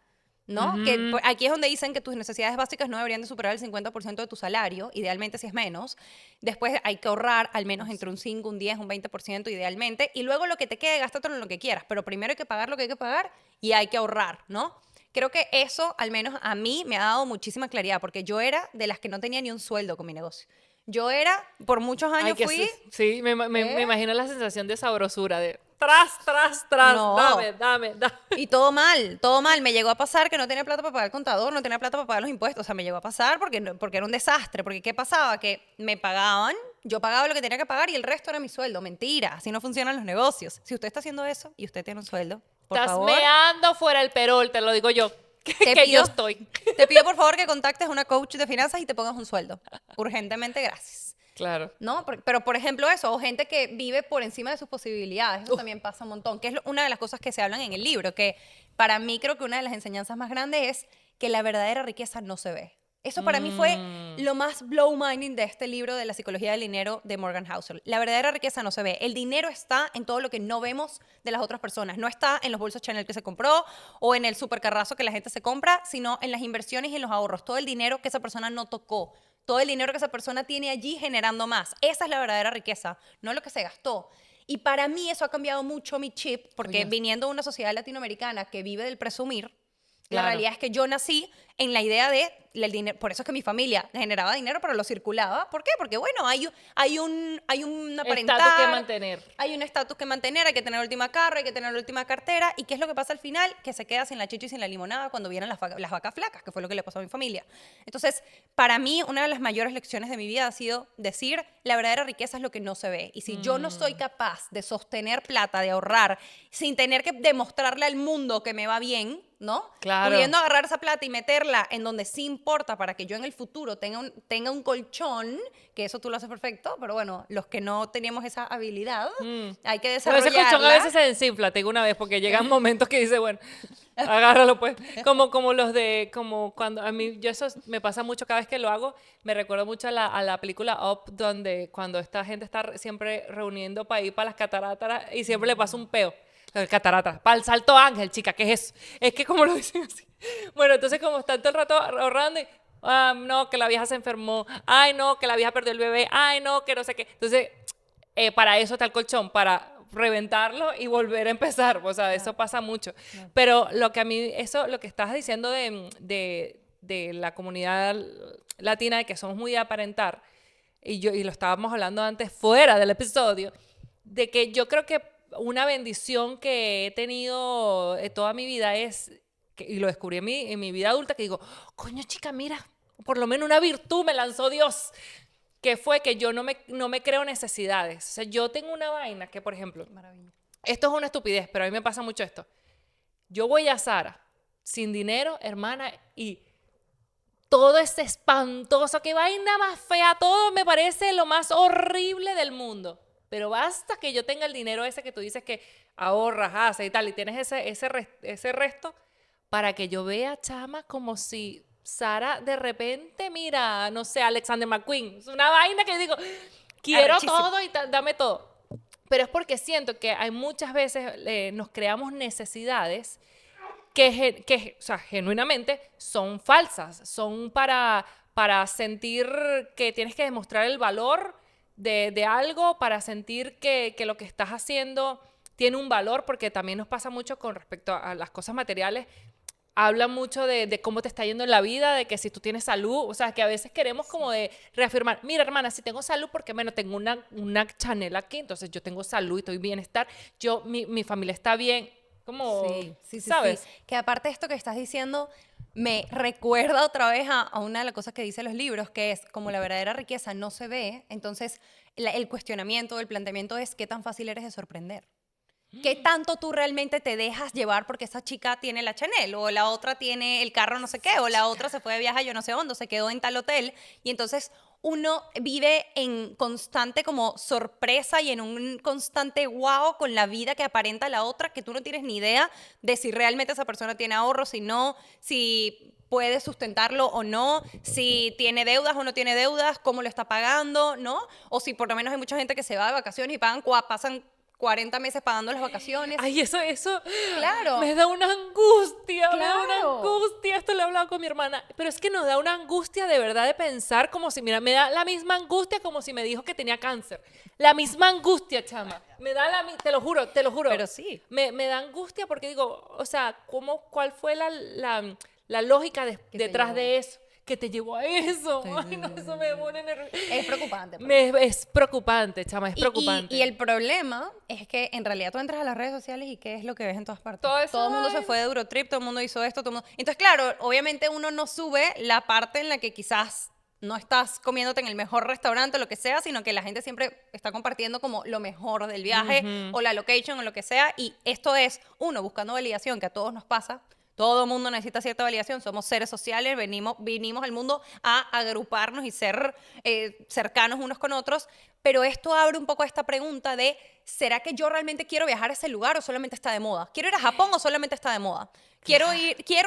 ¿no? Que aquí es donde dicen que tus necesidades básicas no deberían de superar el 50% de tu salario, idealmente si es menos. Después hay que ahorrar al menos entre un 5, un 10, un 20% idealmente. Y luego lo que te quede, gástatelo en lo que quieras. Pero primero hay que pagar lo que hay que pagar y hay que ahorrar, ¿no? Creo que eso, al menos a mí, me ha dado muchísima claridad, porque yo era de las que no tenía ni un sueldo con mi negocio. Yo era, por muchos
ay,
años
que
fui...
sí, me
¿eh?
imagino la sensación de sabrosura, de tras,
No,
dame.
y todo mal, todo mal. Me llegó a pasar que no tenía plata para pagar el contador, no tenía plata para pagar los impuestos. O sea, me llegó a pasar porque, porque era un desastre. Porque ¿qué pasaba? Que me pagaban, yo pagaba lo que tenía que pagar y el resto era mi sueldo. Mentira, así no funcionan los negocios. Si usted está haciendo eso y usted tiene un sueldo, por
Estás
favor.
meando fuera el perol, te lo digo yo. Que
pido-
yo estoy.
Te pido por favor que contactes a una coach de finanzas y te pongas un sueldo. Urgentemente, gracias.
Claro.
¿No? Pero, por ejemplo, eso, o gente que vive por encima de sus posibilidades, eso también pasa un montón, que es una de las cosas que se hablan en el libro, que para mí creo que una de las enseñanzas más grandes es que la verdadera riqueza no se ve. Eso para mí fue lo más blow minding de este libro de la psicología del dinero de Morgan Housel. La verdadera riqueza no se ve. El dinero está en todo lo que no vemos de las otras personas. No está en los bolsos Chanel que se compró o en el supercarrazo que la gente se compra, sino en las inversiones y en los ahorros. Todo el dinero que esa persona no tocó. Todo el dinero que esa persona tiene allí generando más. Esa es la verdadera riqueza, no lo que se gastó. Y para mí eso ha cambiado mucho mi chip, porque
Coño.
viniendo de una sociedad latinoamericana que vive del presumir, la
Claro.
realidad es que yo nací en la idea de el dinero, por eso es que mi familia generaba dinero, pero lo circulaba. ¿Por qué? Porque bueno, hay un aparentar,
Estatus que mantener.
hay un estatus que mantener, hay que tener la última carro, hay que tener la última cartera. ¿Y qué es lo que pasa al final? Que se queda sin la chicha y sin la limonada cuando vienen las vacas flacas, que fue lo que le pasó a mi familia. Entonces, para mí, una de las mayores lecciones de mi vida ha sido decir, la verdadera riqueza es lo que no se ve. Y si yo no soy capaz de sostener plata, de ahorrar, sin tener que demostrarle al mundo que me va bien, ¿no?
Claro.
Pudiendo agarrar esa plata y meterla en donde sí importa para que yo en el futuro tenga un colchón, que eso tú lo haces perfecto, pero bueno, los que no teníamos esa habilidad, hay que
Pero
desarrollarla.
ese colchón a veces se desinfla, te digo una vez, porque llegan momentos que dice, bueno, agárralo pues. Como los de, como cuando a mí, yo eso me pasa mucho cada vez que lo hago, me recuerdo mucho a la película Up, donde cuando esta gente está siempre reuniendo para ir para las cataratas y siempre le pasa un peo. Cataratas, para el Salto Ángel, chica, ¿qué es eso? Es que como lo dicen así. Bueno, entonces como están todo el rato ahorrando y, no, que la vieja se enfermó, ay, no, que la vieja perdió el bebé, ay, no, que no sé qué. Entonces, para eso está el colchón, para reventarlo y volver a empezar. O sea, eso pasa mucho. Pero lo que a mí, eso, lo que estás diciendo de la comunidad latina, de que somos muy de aparentar, y lo estábamos hablando antes fuera del episodio, de que yo creo que una bendición que he tenido toda mi vida es, y lo descubrí en mi vida adulta, que digo, coño chica, mira, por lo menos una virtud me lanzó Dios, que fue que yo no me creo necesidades. O sea, yo tengo una vaina que, por ejemplo,
Maravilla.
esto es una estupidez, pero a mí me pasa mucho esto. Yo voy a Zara sin dinero, hermana, y todo es espantoso, qué vaina más fea, todo me parece lo más horrible del mundo. Pero basta que yo tenga el dinero ese que tú dices que ahorras, haces y tal, y tienes ese resto, para que yo vea, chama, como si Sara de repente, mira, no sé, Alexander McQueen. Es una vaina que digo, quiero
Arrechísimo.
todo y dame todo. Pero es porque siento que hay muchas veces nos creamos necesidades que o sea, genuinamente son falsas, son para sentir que tienes que demostrar el valor de algo, para sentir que lo que estás haciendo tiene un valor, porque también nos pasa mucho con respecto a las cosas materiales. Habla mucho de cómo te está yendo en la vida, de que si tú tienes salud, o sea, que a veces queremos como de reafirmar, mira hermana, si tengo salud, porque bueno, tengo una Chanel aquí, entonces yo tengo salud y estoy bienestar, mi familia está bien, como,
Sí,
¿sabes?
sí. Que aparte de esto que estás diciendo, me recuerda otra vez a una de las cosas que dicen los libros, que es como la verdadera riqueza no se ve, entonces el cuestionamiento, el planteamiento es qué tan fácil eres de sorprender. ¿Qué tanto tú realmente te dejas llevar porque esa chica tiene la Chanel o la otra tiene el carro no sé qué o la otra se fue de viaje yo no sé dónde, se quedó en tal hotel y entonces uno vive en constante como sorpresa y en un constante wow con la vida que aparenta la otra, que tú no tienes ni idea de si realmente esa persona tiene ahorro, si no, si puede sustentarlo o no, si tiene deudas o no tiene deudas, cómo lo está pagando, ¿no? O si por lo menos hay mucha gente que se va de vacaciones y pasan 40 meses pagando las vacaciones.
Ay, eso
Claro.
me da una angustia, me da una
Claro.
angustia. Esto lo he hablado con mi hermana, pero es que nos da una angustia de verdad de pensar como si, mira, me da la misma angustia como si me dijo que tenía cáncer. La misma angustia, chama. Me da te lo juro, te lo juro.
Pero sí.
Me da angustia porque digo, o sea, ¿cuál fue la lógica
te
detrás
llevó.
de eso? Que te llevó a eso.
Sí,
Ay,
sí,
no,
sí,
eso
sí,
me
sí.
pone nerviosa.
Es preocupante. Pues.
Es preocupante, chama, es preocupante.
Y el problema es que en realidad tú entras a las redes sociales y ¿qué es lo que ves en todas partes?
Toda esa
Todo el mundo se
vaina.
fue de Eurotrip, todo el mundo hizo esto, todo el mundo... Entonces, claro, obviamente uno no sube la parte en la que quizás no estás comiéndote en el mejor restaurante o lo que sea, sino que la gente siempre está compartiendo como lo mejor del viaje o la location o lo que sea. Y esto es, uno, buscando validación, que a todos nos pasa. Todo el mundo necesita cierta validación, somos seres sociales, vinimos al mundo a agruparnos y ser cercanos unos con otros, pero esto abre un poco esta pregunta de, ¿será que yo realmente quiero viajar a ese lugar o solamente está de moda? ¿Quiero ir a Japón o solamente está de moda? ¿Quiero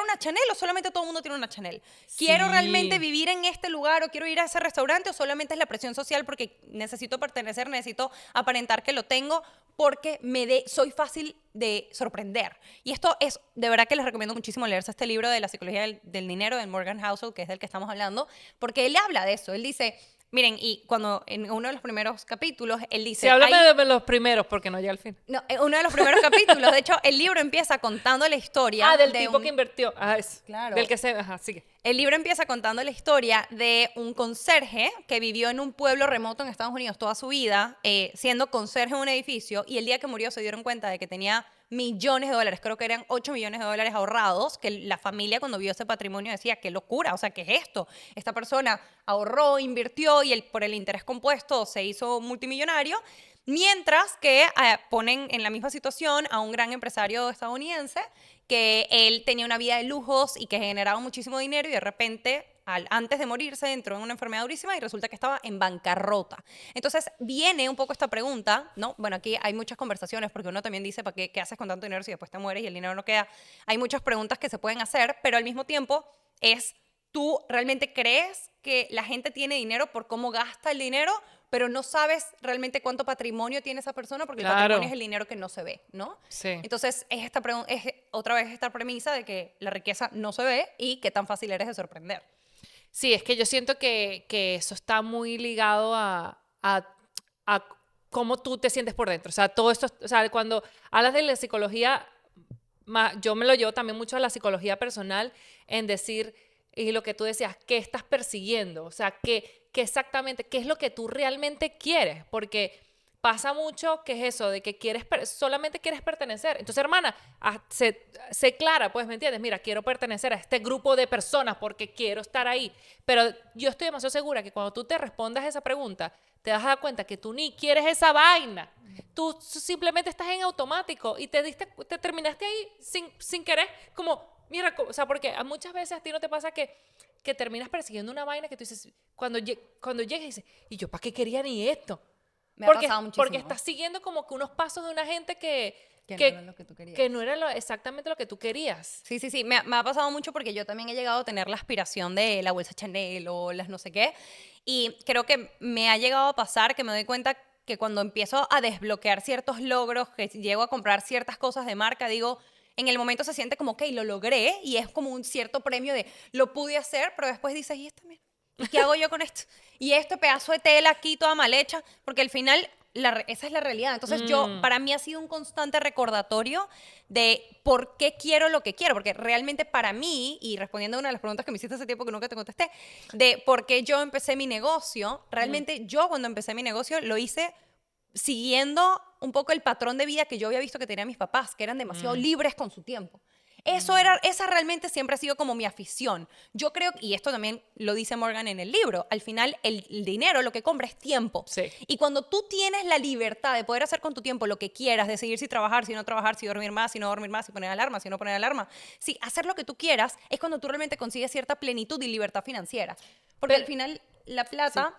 una Chanel o solamente todo el mundo tiene una Chanel? ¿Quiero
Sí.
realmente vivir en este lugar o quiero ir a ese restaurante o solamente es la presión social porque necesito pertenecer, necesito aparentar que lo tengo porque soy fácil de sorprender? Y esto es, de verdad que les recomiendo muchísimo leerse este libro de la psicología del dinero de Morgan Housel, que es del que estamos hablando, porque él habla de eso. Él dice, miren, y cuando en uno de los primeros capítulos, él dice...
Sí, háblame de los primeros, porque no llega al fin.
No, en uno de los primeros capítulos, de hecho, el libro empieza contando la historia
Del
de
tipo que invirtió. Eso.
Claro.
Del que se... Ajá, sigue.
El libro empieza contando la historia de un conserje que vivió en un pueblo remoto en Estados Unidos toda su vida, siendo conserje en un edificio, y el día que murió se dieron cuenta de que tenía millones de dólares, creo que eran 8 millones de dólares ahorrados, que la familia cuando vio ese patrimonio decía, qué locura, o sea, ¿qué es esto? Esta persona ahorró, invirtió y por el interés compuesto se hizo multimillonario, mientras que ponen en la misma situación a un gran empresario estadounidense que él tenía una vida de lujos y que generaba muchísimo dinero y de repente, antes de morirse, entró en una enfermedad durísima y resulta que estaba en bancarrota. Entonces, viene un poco esta pregunta, ¿no? Bueno, aquí hay muchas conversaciones porque uno también dice, ¿para qué haces con tanto dinero si después te mueres y el dinero no queda? Hay muchas preguntas que se pueden hacer, pero al mismo tiempo ¿tú realmente crees que la gente tiene dinero por cómo gasta el dinero, pero no sabes realmente cuánto patrimonio tiene esa persona porque el patrimonio es el dinero que no se ve, ¿no?
Sí.
Entonces, es otra vez esta premisa de que la riqueza no se ve y qué tan fácil eres de sorprender.
Sí, es que yo siento que eso está muy ligado a cómo tú te sientes por dentro. O sea, todo esto, o sea, cuando hablas de la psicología, yo me lo llevo también mucho a la psicología personal en decir, y lo que tú decías, ¿qué estás persiguiendo? O sea, ¿qué exactamente, qué es lo que tú realmente quieres? Porque pasa mucho que es eso, de que solamente quieres pertenecer. Entonces, hermana, sé clara, pues, ¿me entiendes? Mira, quiero pertenecer a este grupo de personas porque quiero estar ahí. Pero yo estoy demasiado segura que cuando tú te respondas esa pregunta, te vas a dar cuenta que tú ni quieres esa vaina. Tú simplemente estás en automático y te terminaste ahí sin querer, como, mira, o sea, porque muchas veces a ti no te pasa que terminas persiguiendo una vaina que tú dices, cuando llegas y dices, ¿y yo para qué quería ni esto?
Me ha pasado muchísimo.
Porque estás siguiendo como que unos pasos de una gente que
no era lo que tú querías.
Que no era exactamente lo que tú querías.
Sí. Me ha pasado mucho porque yo también he llegado a tener la aspiración de la bolsa Chanel o las no sé qué. Y creo que me ha llegado a pasar que me doy cuenta que cuando empiezo a desbloquear ciertos logros, que llego a comprar ciertas cosas de marca, digo, en el momento se siente como, ok, lo logré y es como un cierto premio de lo pude hacer, pero después dices, ¿y esto? Mira, ¿y qué hago yo con esto? Y este pedazo de tela aquí toda mal hecha, porque al final esa es la realidad. Entonces para mí ha sido un constante recordatorio de por qué quiero lo que quiero, porque realmente para mí, y respondiendo a una de las preguntas que me hiciste hace tiempo que nunca te contesté, de por qué yo empecé mi negocio, realmente yo cuando empecé mi negocio lo hice siguiendo un poco el patrón de vida que yo había visto que tenían mis papás, que eran demasiado libres con su tiempo. Esa realmente siempre ha sido como mi afición. Yo creo, y esto también lo dice Morgan en el libro, al final el dinero lo que compra es tiempo.
Sí.
Y cuando tú tienes la libertad de poder hacer con tu tiempo lo que quieras, decidir si trabajar, si no trabajar, si dormir más, si no dormir más, si poner alarma, si no poner alarma, si hacer lo que tú quieras, es cuando tú realmente consigues cierta plenitud y libertad financiera. Porque al final la plata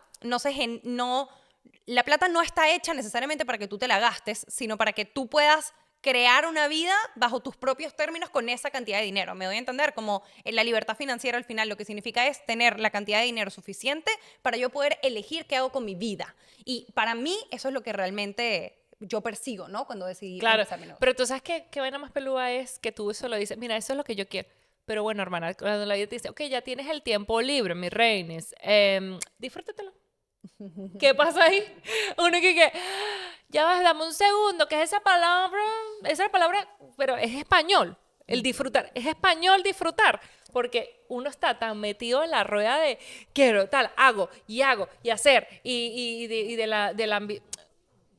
la plata no está hecha necesariamente para que tú te la gastes, sino para que tú puedas crear una vida bajo tus propios términos con esa cantidad de dinero. Me doy a entender, como la libertad financiera al final lo que significa es tener la cantidad de dinero suficiente para yo poder elegir qué hago con mi vida. Y para mí eso es lo que realmente yo persigo, ¿no? Cuando decidí empezar mi negocio.
Pero tú sabes qué vaina más pelúa es que tú solo dices, mira, eso es lo que yo quiero. Pero bueno, hermana, cuando la vida te dice, ok, ya tienes el tiempo libre, mi reines, disfrútatelo. ¿Qué pasa ahí? Uno que ya vas, dame un segundo, ¿qué es esa palabra? Esa palabra, pero es español, el disfrutar. Es español disfrutar, porque uno está tan metido en la rueda de quiero, tal, hago y hacer, y de la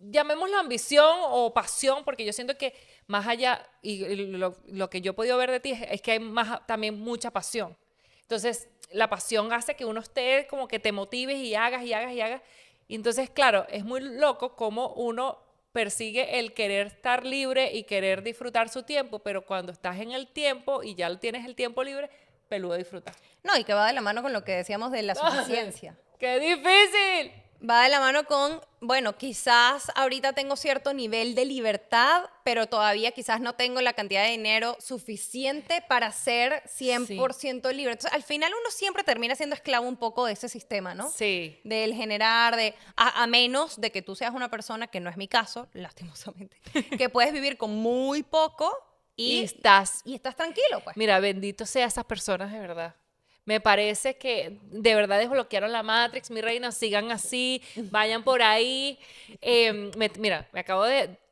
llamémoslo ambición o pasión, porque yo siento que más allá, y lo que yo he podido ver de ti es que hay también mucha pasión. Entonces, la pasión hace que uno esté como que te motives y hagas y hagas y hagas. Y entonces, claro, es muy loco cómo uno persigue el querer estar libre y querer disfrutar su tiempo, pero cuando estás en el tiempo y ya tienes el tiempo libre, peludo disfrutar.
No, y que va de la mano con lo que decíamos de la suficiencia.
¡Qué difícil!
Va de la mano con, bueno, quizás ahorita tengo cierto nivel de libertad, pero todavía quizás no tengo la cantidad de dinero suficiente para ser 100% libre. Entonces, al final uno siempre termina siendo esclavo un poco de ese sistema, ¿no?
Sí.
Del generar, a menos de que tú seas una persona, que no es mi caso, lastimosamente, que puedes vivir con muy poco
Y
y
estás,
estás tranquilo, pues.
mira, bendito sea esas personas de verdad. Me parece que de verdad desbloquearon la Matrix, mi reina, sigan así, vayan por ahí. Mira,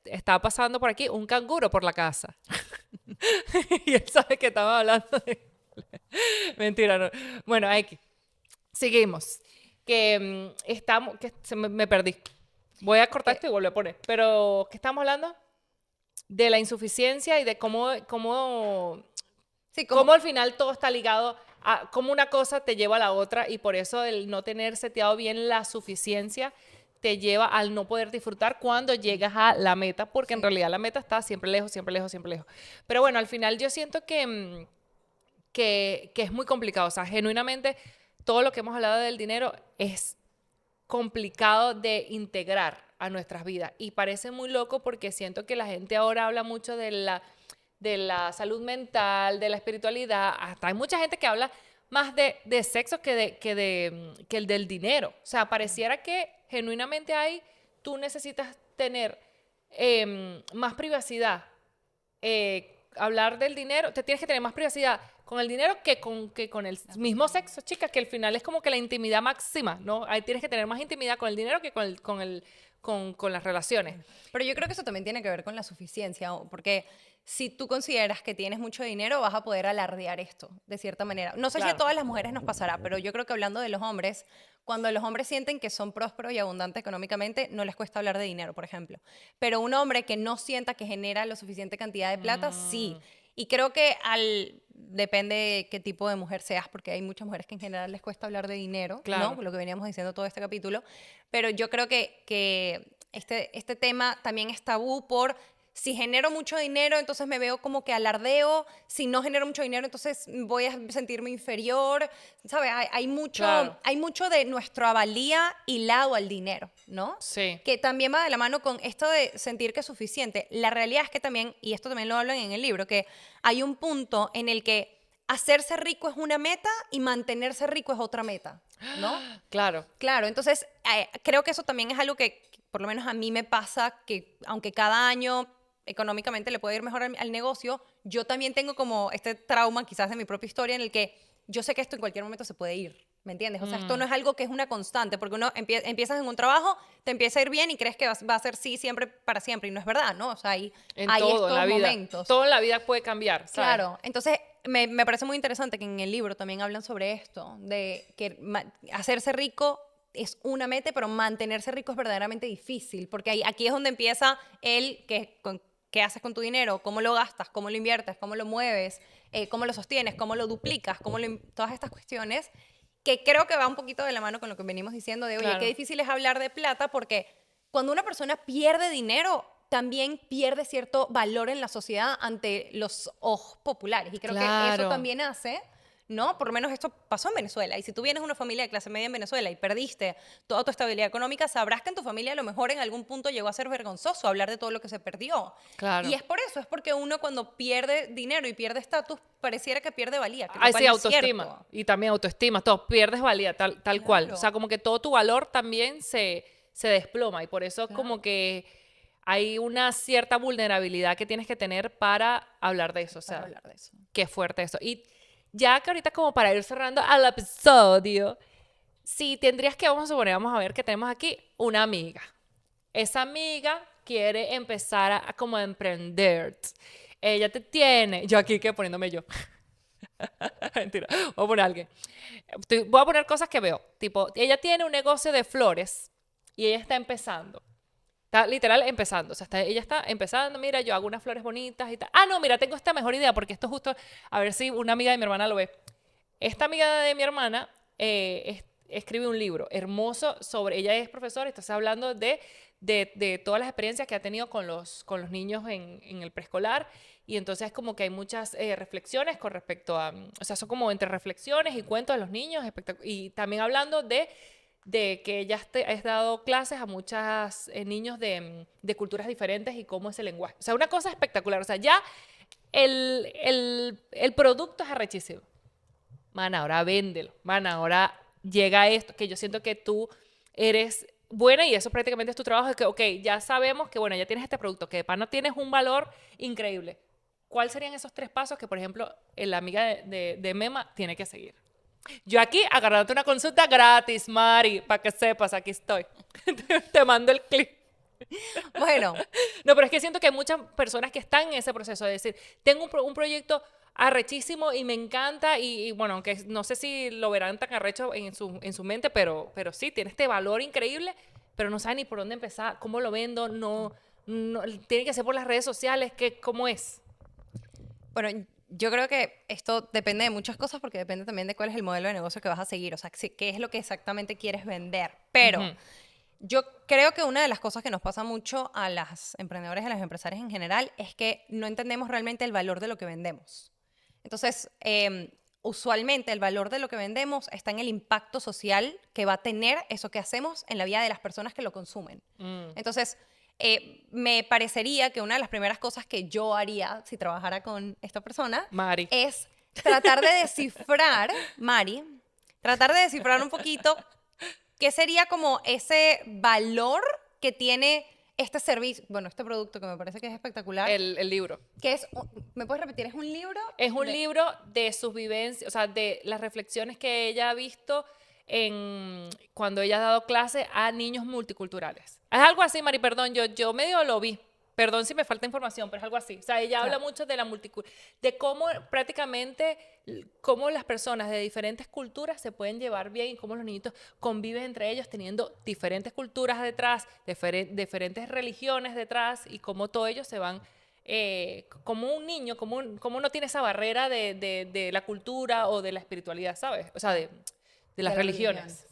estaba pasando por aquí un canguro por la casa. Y él sabe que estaba hablando de... Mentira, no. Bueno, aquí, seguimos. Me perdí. Voy a cortar esto y volver a poner. Pero, ¿qué estamos hablando? De la insuficiencia y de
Sí,
cómo al final todo está ligado a cómo una cosa te lleva a la otra y por eso el no tener seteado bien la suficiencia te lleva al no poder disfrutar cuando llegas a la meta, porque en realidad la meta está siempre lejos, siempre lejos, siempre lejos. Pero bueno, al final yo siento que es muy complicado. O sea, genuinamente todo lo que hemos hablado del dinero es complicado de integrar a nuestras vidas. Y parece muy loco porque siento que la gente ahora habla mucho de la salud mental, de la espiritualidad. Hasta hay mucha gente que habla más de sexo que el del dinero. O sea, pareciera que genuinamente tú necesitas tener más privacidad. Hablar del dinero, te tienes que tener más privacidad con el dinero que con el mismo sexo, chicas, que al final es como que la intimidad máxima, ¿no? Ahí tienes que tener más intimidad con el dinero que con las relaciones.
pero yo creo que eso también tiene que ver con la suficiencia, porque si tú consideras que tienes mucho dinero, vas a poder alardear esto, de cierta manera. No sé si a
Claro.
todas las mujeres nos pasará, pero yo creo que hablando de los hombres, cuando los hombres sienten que son prósperos y abundantes económicamente, no les cuesta hablar de dinero, por ejemplo. Pero un hombre que no sienta que genera lo suficiente cantidad de plata, sí. Y creo que depende qué tipo de mujer seas, porque hay muchas mujeres que en general les cuesta hablar de dinero,
Claro.
¿no? Lo que veníamos diciendo todo este capítulo. Pero yo creo que este tema también es tabú por si genero mucho dinero, entonces me veo como que alardeo. Si no genero mucho dinero, entonces voy a sentirme inferior. ¿Sabes?
Claro.
Hay mucho de nuestra valía hilado al dinero, ¿no?
Sí.
Que también va de la mano con esto de sentir que es suficiente. La realidad es que también, y esto también lo hablan en el libro, que hay un punto en el que hacerse rico es una meta y mantenerse rico es otra meta, ¿no?
Claro.
Claro, entonces creo que eso también es algo que por lo menos a mí me pasa, que aunque cada año económicamente le puede ir mejor al negocio, yo también tengo como este trauma quizás de mi propia historia en el que yo sé que esto en cualquier momento se puede ir, ¿me entiendes? O sea, esto no es algo que es una constante, porque uno empiezas en un trabajo, te empieza a ir bien y crees que va a ser sí siempre para siempre, y no es verdad, ¿no? O sea, hay
Todo en
estos
la vida.
momentos.
Todo en la vida puede cambiar, ¿sabes?
Claro, entonces me parece muy interesante que en el libro también hablan sobre esto, de que hacerse rico es una meta, pero mantenerse rico es verdaderamente difícil, porque aquí es donde empieza qué haces con tu dinero, cómo lo gastas, cómo lo inviertes, cómo lo mueves, cómo lo sostienes, cómo lo duplicas, todas estas cuestiones, que creo que va un poquito de la mano con lo que venimos diciendo de, oye,
Claro.
qué difícil es hablar de plata, porque cuando una persona pierde dinero, también pierde cierto valor en la sociedad ante los ojos populares. Y creo que
Claro.
eso también hace, ¿no? Por lo menos esto pasó en Venezuela. Y si tú vienes de una familia de clase media en Venezuela y perdiste toda tu estabilidad económica, sabrás que en tu familia a lo mejor en algún punto llegó a ser vergonzoso hablar de todo lo que se perdió.
Claro.
Y es por eso, es porque uno cuando pierde dinero y pierde estatus, pareciera que pierde valía. Que
Ay,
lo cual
sí,
no es
autoestima.
cierto.
Y también autoestima, todo. Pierdes valía, tal cual.
Claro.
O sea, como que todo tu valor también se desploma. Y por eso
Claro.
como que hay una cierta vulnerabilidad que tienes que tener para hablar de eso. O sea,
Para hablar de eso.
qué fuerte eso. Y ya que ahorita como para ir cerrando al episodio, si tendrías que, vamos a suponer, vamos a ver que tenemos aquí una amiga. Esa amiga quiere empezar a como a emprender. Ella te tiene, yo aquí que poniéndome yo. Mentira, voy a poner a alguien. Voy a poner cosas que veo. Tipo, ella tiene un negocio de flores y ella está empezando. Está literal empezando. O sea, ella está empezando. Mira, yo hago unas flores bonitas y tal. Ah, no, mira, tengo esta mejor idea porque esto justo, a ver si una amiga de mi hermana lo ve. esta amiga de mi hermana escribe un libro hermoso sobre, ella es profesora, está hablando de todas las experiencias que ha tenido con los niños en el preescolar, y entonces como que hay muchas reflexiones con respecto a, o sea, son como entre reflexiones y cuentos de los niños, y también hablando de que ella ha dado clases a muchos niños de culturas diferentes y cómo es el lenguaje. O sea, una cosa espectacular. O sea, ya el producto es arrechísimo. Man, ahora véndelo. Man, ahora llega esto, que yo siento que tú eres buena y eso prácticamente es tu trabajo. Es que, ok, ya sabemos que, bueno, ya tienes este producto, que de pana tienes un valor increíble. ¿Cuáles serían esos 3 pasos que, por ejemplo, la amiga de Mema tiene que seguir? Yo aquí agarrándote una consulta gratis, Mari, para que sepas, aquí estoy. Te mando el clip.
Bueno,
No, pero es que siento que hay muchas personas que están en ese proceso de decir, tengo un proyecto arrechísimo y me encanta y bueno, aunque no sé si lo verán tan arrecho en su mente, pero sí, tiene este valor increíble, pero no sabe ni por dónde empezar, cómo lo vendo, no tiene que ser por las redes sociales, ¿cómo es?
bueno, yo creo que esto depende de muchas cosas porque depende también de cuál es el modelo de negocio que vas a seguir, o sea, qué es lo que exactamente quieres vender. Pero
Ujú.
yo creo que una de las cosas que nos pasa mucho a las emprendedoras y a las empresarias en general es que no entendemos realmente el valor de lo que vendemos. Entonces, usualmente el valor de lo que vendemos está en el impacto social que va a tener eso que hacemos en la vida de las personas que lo consumen. Entonces, me parecería que una de las primeras cosas que yo haría si trabajara con esta persona
Mari.
es tratar de descifrar, Mari, tratar de descifrar un poquito qué sería como ese valor que tiene este servicio, bueno, este producto que me parece que es espectacular,
El libro.
que es, ¿me puedes repetir? ¿Es un libro?
Es un libro de sus vivencias, o sea, de las reflexiones que ella ha visto cuando ella ha dado clase a niños multiculturales. Es algo así, Mari, perdón, yo medio lo vi. Perdón si me falta información, pero es algo así. O sea, ella habla
Claro.
mucho de de cómo prácticamente, cómo las personas de diferentes culturas se pueden llevar bien y cómo los niñitos conviven entre ellos teniendo diferentes culturas detrás, diferentes religiones detrás y cómo todos ellos se van como un niño, como no tiene esa barrera de la cultura o de la espiritualidad, ¿sabes? O sea, de las
De las
religiones.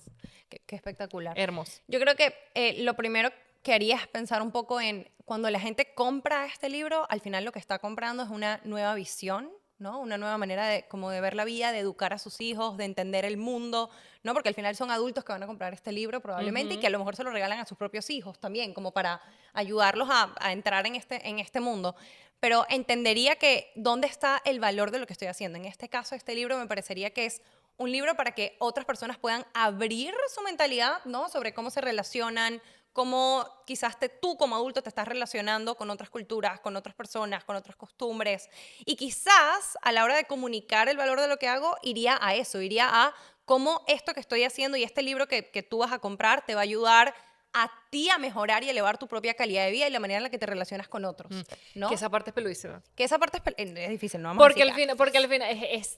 Qué espectacular.
Hermoso.
Yo creo que lo primero que haría es pensar un poco en cuando la gente compra este libro, al final lo que está comprando es una nueva visión, ¿no? Una nueva manera de, como de ver la vida, de educar a sus hijos, de entender el mundo, ¿no? Porque al final son adultos que van a comprar este libro probablemente y que a lo mejor se lo regalan a sus propios hijos también, como para ayudarlos a entrar en este mundo. Pero entendería que dónde está el valor de lo que estoy haciendo. En este caso, este libro me parecería que es un libro para que otras personas puedan abrir su mentalidad, ¿no? Sobre cómo se relacionan, cómo quizás tú como adulto te estás relacionando con otras culturas, con otras personas, con otras costumbres. Y quizás a la hora de comunicar el valor de lo que hago, iría a eso, iría a cómo esto que estoy haciendo y este libro que tú vas a comprar te va a ayudar a ti a mejorar y elevar tu propia calidad de vida y la manera en la que te relacionas con otros, ¿no?
Que esa parte es peluísima.
Que esa parte es difícil, no vamos a
Porque
decir
al final, porque al final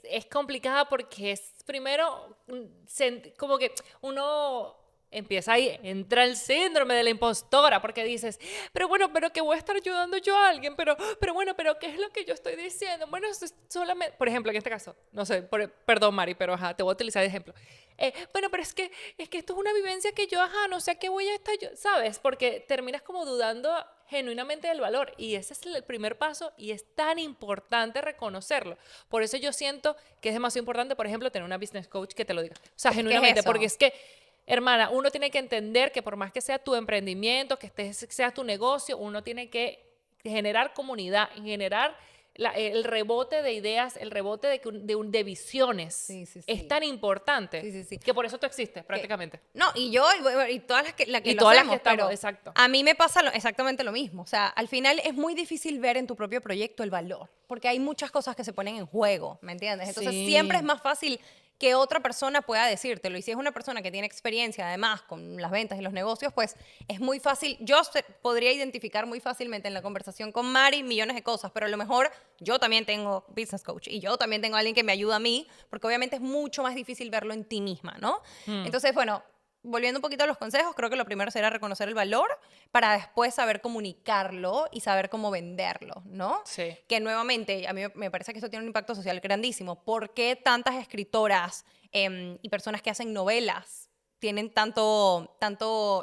es complicada porque es primero como que uno empieza ahí, entra el síndrome de la impostora porque dices, pero bueno, pero que voy a estar ayudando yo a alguien, pero bueno, pero ¿qué es lo que yo estoy diciendo? Bueno, eso es solamente, por ejemplo, en este caso, no sé, perdón Mari, pero ajá, te voy a utilizar de ejemplo. Bueno, pero es que esto es una vivencia que yo, ajá, no sé a qué voy a estar yo, ¿sabes? Porque terminas como dudando genuinamente del valor y ese es el primer paso y es tan importante reconocerlo. Por eso yo siento que es demasiado importante, por ejemplo, tener una business coach que te lo diga. O sea, genuinamente,
eso?
porque es que, hermana, uno tiene que entender que por más que sea tu emprendimiento, sea tu negocio, uno tiene que generar comunidad, generar el rebote de ideas, el rebote de visiones.
Sí, sí,
Es
sí.
tan importante
Sí, sí, sí.
que por eso tú existes prácticamente.
No, y yo y todas las que
Y
lo
todas las
hacemos,
que estamos,
pero
exacto.
a mí me pasa exactamente lo mismo. O sea, al final es muy difícil ver en tu propio proyecto el valor, porque hay muchas cosas que se ponen en juego, ¿me entiendes? Entonces siempre es
Sí.
más fácil que otra persona pueda decírtelo. Y si es una persona que tiene experiencia además con las ventas y los negocios, pues es muy fácil. Yo podría identificar muy fácilmente en la conversación con Mari millones de cosas, pero a lo mejor yo también tengo business coach y yo también tengo alguien que me ayuda a mí, porque obviamente es mucho más difícil verlo en ti misma, ¿no? Entonces, bueno, volviendo un poquito a los consejos, creo que lo primero sería reconocer el valor para después saber comunicarlo y saber cómo venderlo, ¿no?
Sí.
Que nuevamente, a mí me parece que esto tiene un impacto social grandísimo. ¿Por qué tantas escritoras y personas que hacen novelas tienen tanto,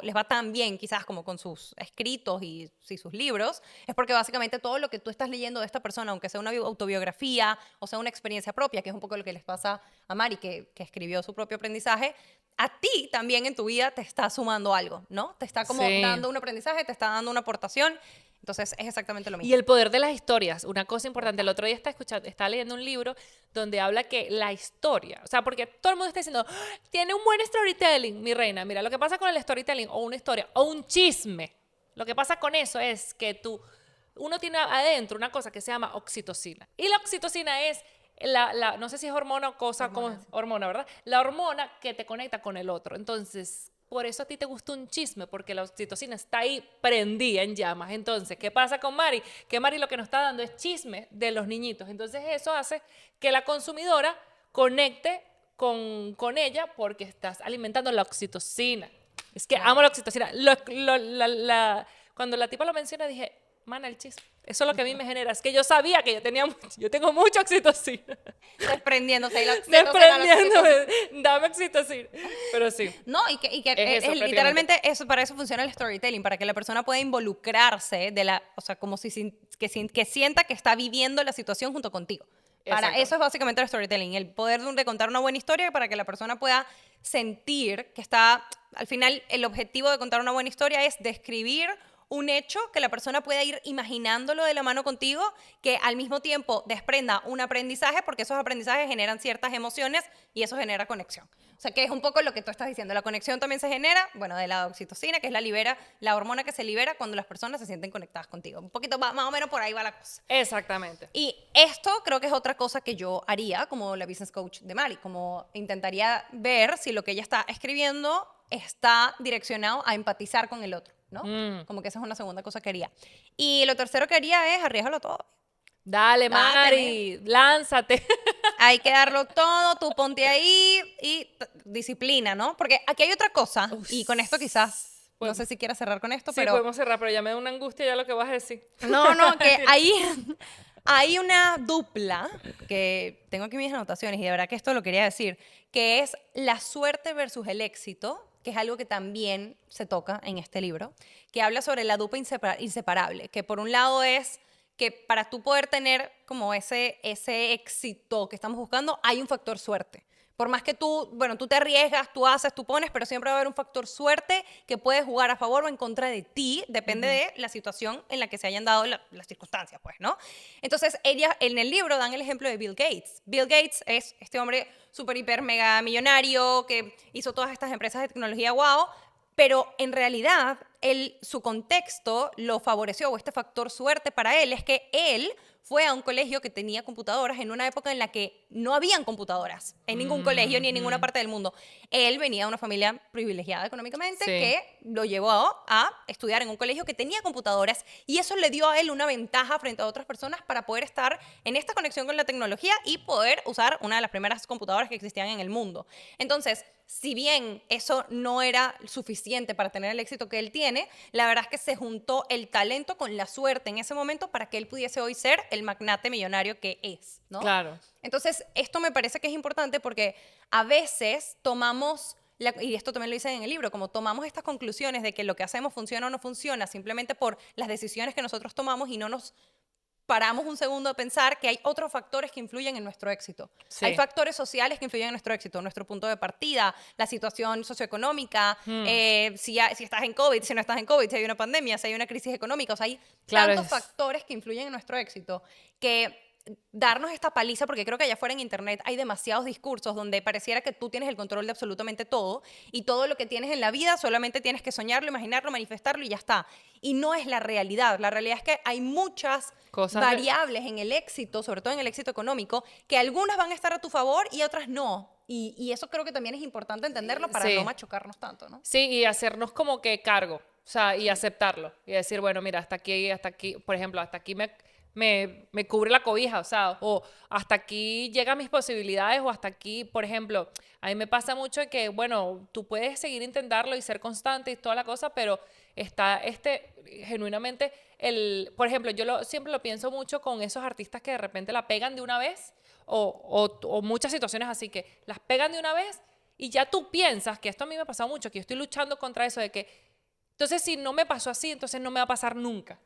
les va tan bien quizás como con sus escritos y sus libros? Es porque básicamente todo lo que tú estás leyendo de esta persona, aunque sea una autobiografía o sea una experiencia propia, que es un poco lo que les pasa a Mari, que escribió su propio aprendizaje, a ti también en tu vida te está sumando algo, ¿no? Te está como
Sí.
dando un aprendizaje, te está dando una aportación. Entonces es exactamente lo
Y
mismo.
el poder de las historias, una cosa importante, el otro día estaba leyendo un libro donde habla que la historia, o sea, porque todo el mundo está diciendo, "Ah, tiene un buen storytelling, mi reina, mira, lo que pasa con el storytelling o una historia o un chisme, lo que pasa con eso es que uno tiene adentro una cosa que se llama oxitocina, y la oxitocina es no sé si es hormona o cosa, como hormona, ¿verdad? La hormona que te conecta con el otro, entonces... Por eso a ti te gusta un chisme, porque la oxitocina está ahí prendida en llamas. Entonces, ¿qué pasa con Mari? Que Mari lo que nos está dando es chisme de los niñitos. Entonces, eso hace que la consumidora conecte con ella porque estás alimentando la oxitocina. Es que
Claro.
amo la oxitocina. Cuando la tipa lo menciona, dije, mana, el chisme. Eso es lo que a mí me genera. Es que yo sabía que yo tengo mucha oxitocina.
Desprendiéndose y la oxitocina,
Desprendiéndome. Dame oxitocina. Pero sí.
No, y que
Es eso, prácticamente.
literalmente eso, para eso funciona el storytelling, para que la persona pueda involucrarse o sea, como que sienta que está viviendo la situación junto contigo. Para
Exacto.
eso es básicamente el storytelling, el poder de contar una buena historia para que la persona pueda sentir que está, al final el objetivo de contar una buena historia es describir un hecho que la persona pueda ir imaginándolo de la mano contigo, que al mismo tiempo desprenda un aprendizaje, porque esos aprendizajes generan ciertas emociones y eso genera conexión. O sea, que es un poco lo que tú estás diciendo. La conexión también se genera, bueno, de la oxitocina, que es la hormona que se libera cuando las personas se sienten conectadas contigo. Un poquito más o menos por ahí va la cosa.
Exactamente.
Y esto creo que es otra cosa que yo haría como la business coach de Mari, como intentaría ver si lo que ella está escribiendo está direccionado a empatizar con el otro, ¿no? Como que esa es una segunda cosa que haría. Y lo tercero que haría es arriesgarlo todo.
Dale, Mari, lánzate.
Hay que darlo todo, tú ponte ahí y disciplina, ¿no? Porque aquí hay otra cosa, y con esto quizás, no sé si quieras cerrar con esto,
Sí,
pero...
podemos cerrar, pero ya me da una angustia ya lo que vas a decir.
No, que hay una dupla que tengo aquí mis anotaciones y de verdad que esto lo quería decir, que es la suerte versus el éxito, que es algo que también se toca en este libro, que habla sobre la dupla inseparable, que por un lado es que para tú poder tener como ese éxito que estamos buscando, hay un factor suerte. Por más que tú te arriesgas, tú haces, tú pones, pero siempre va a haber un factor suerte que puede jugar a favor o en contra de ti, depende de la situación en la que se hayan dado las circunstancias, pues, ¿no? Entonces, ella, en el libro dan el ejemplo de Bill Gates. Bill Gates es este hombre súper, hiper, mega millonario que hizo todas estas empresas de tecnología, wow, pero en realidad su contexto lo favoreció, o este factor suerte para él es que él fue a un colegio que tenía computadoras en una época en la que no habían computadoras en ningún colegio ni en ninguna parte del mundo. Él venía de una familia privilegiada económicamente que lo llevó a estudiar en un colegio que tenía computadoras y eso le dio a él una ventaja frente a otras personas para poder estar en esta conexión con la tecnología y poder usar una de las primeras computadoras que existían en el mundo. Entonces, si bien eso no era suficiente para tener el éxito que él tiene, la verdad es que se juntó el talento con la suerte en ese momento para que él pudiese hoy ser el magnate millonario que es, ¿no?
Claro.
Entonces, esto me parece que es importante porque a veces tomamos, y esto también lo dicen en el libro, como tomamos estas conclusiones de que lo que hacemos funciona o no funciona simplemente por las decisiones que nosotros tomamos y no nos paramos un segundo a pensar que hay otros factores que influyen en nuestro éxito.
Sí.
Hay factores sociales que influyen en nuestro éxito, nuestro punto de partida, la situación socioeconómica, si estás en COVID, si no estás en COVID, si hay una pandemia, si hay una crisis económica. O sea, hay tantos factores que influyen en nuestro éxito que darnos esta paliza, porque creo que allá afuera en internet hay demasiados discursos donde pareciera que tú tienes el control de absolutamente todo y todo lo que tienes en la vida solamente tienes que soñarlo, imaginarlo, manifestarlo y ya está. Y no es la realidad. La realidad es que hay muchas variables en el éxito, sobre todo en el éxito económico, que algunas van a estar a tu favor y otras no. Y eso creo que también es importante entenderlo para no machucarnos tanto, ¿no?
Sí, y hacernos como que cargo, o sea, y aceptarlo. Y decir, bueno, mira, hasta aquí, por ejemplo, hasta aquí me cubre la cobija, o sea, o hasta aquí llegan mis posibilidades, o hasta aquí, por ejemplo, a mí me pasa mucho que, bueno, tú puedes seguir intentarlo y ser constante y toda la cosa, pero está genuinamente, por ejemplo, siempre lo pienso mucho con esos artistas que de repente la pegan de una vez, o muchas situaciones así que las pegan de una vez y ya tú piensas, que esto a mí me ha pasado mucho, que yo estoy luchando contra eso de que, entonces si no me pasó así, entonces no me va a pasar nunca.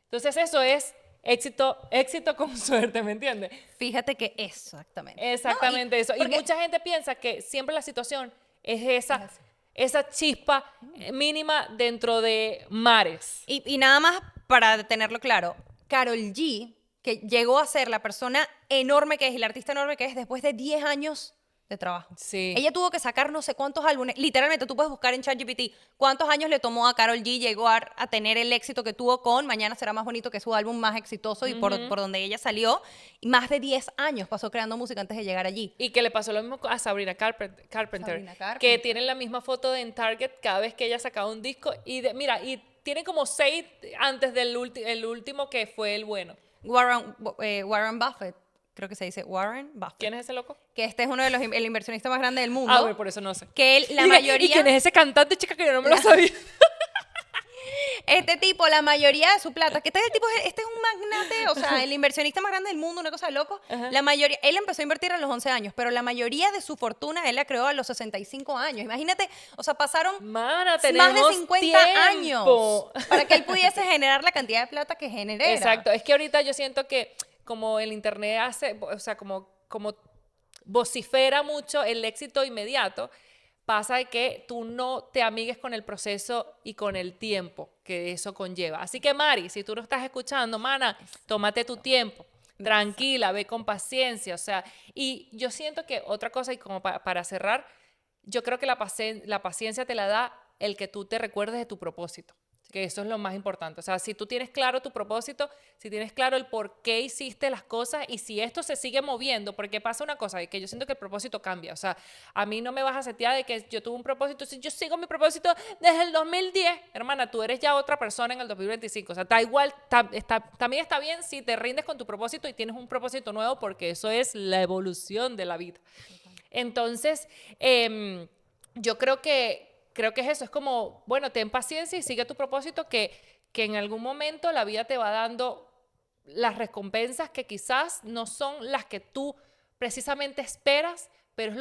Entonces eso es éxito con suerte, ¿me entiendes?
Fíjate que exactamente.
Exactamente eso. Y
porque
mucha gente piensa que siempre la situación es
es así.
esa chispa mínima dentro de mares.
Y nada más para tenerlo claro, Karol G, que llegó a ser la persona enorme que es y la artista enorme que es después de 10 años de trabajo.
Sí.
Ella tuvo que sacar no sé cuántos álbumes. Literalmente, tú puedes buscar en ChatGPT cuántos años le tomó a Karol G llegar a tener el éxito que tuvo con Mañana será más bonito, que es su álbum más exitoso y por donde ella salió. Y más de 10 años pasó creando música antes de llegar allí.
Y que le pasó lo mismo a Sabrina Carpenter,
Sabrina Carpenter.
que tienen la misma foto en Target cada vez que ella sacaba un disco. Mira, y tiene como 6 antes del el último que fue el bueno.
Warren Buffett, creo que se dice Warren Buffett.
¿Quién es ese loco?
Que este es uno de el inversionista más grande del mundo.
Ah, bueno, por eso no sé.
Que él, la
¿Y
mayoría...
quién es ese cantante, chica, que yo no me lo sabía?
Este tipo, la mayoría de su plata, que este es un magnate, o sea, el inversionista más grande del mundo, una cosa de loco.
Ajá.
La mayoría, él empezó a invertir a los 11 años, pero la mayoría de su fortuna él la creó a los 65 años. Imagínate, o sea, pasaron
Mana,
más de
tenemos
50
tiempo.
años para que él pudiese generar la cantidad de plata que generó.
Exacto, es que ahorita yo siento que como el internet hace, o sea, como vocifera mucho el éxito inmediato, pasa de que tú no te amigues con el proceso y con el tiempo que eso conlleva. Así que Mari, si tú no estás escuchando, mana, tómate tu tiempo, tranquila, ve con paciencia, o sea, y yo siento que otra cosa, y como para cerrar, yo creo que la paciencia te la da el que tú te recuerdes de tu propósito, que eso es lo más importante. O sea, si tú tienes claro tu propósito, si tienes claro el por qué hiciste las cosas y si esto se sigue moviendo, porque pasa una cosa, que yo siento que el propósito cambia. O sea, a mí no me vas a setear de que yo tuve un propósito, si yo sigo mi propósito desde el 2010, hermana, tú eres ya otra persona en el 2025. O sea, está igual, también está bien si te rindes con tu propósito y tienes un propósito nuevo, porque eso es la evolución de la vida. Entonces, yo creo que es eso, es como, bueno, ten paciencia y sigue tu propósito, que en algún momento la vida te va dando las recompensas que quizás no son las que tú precisamente esperas, pero es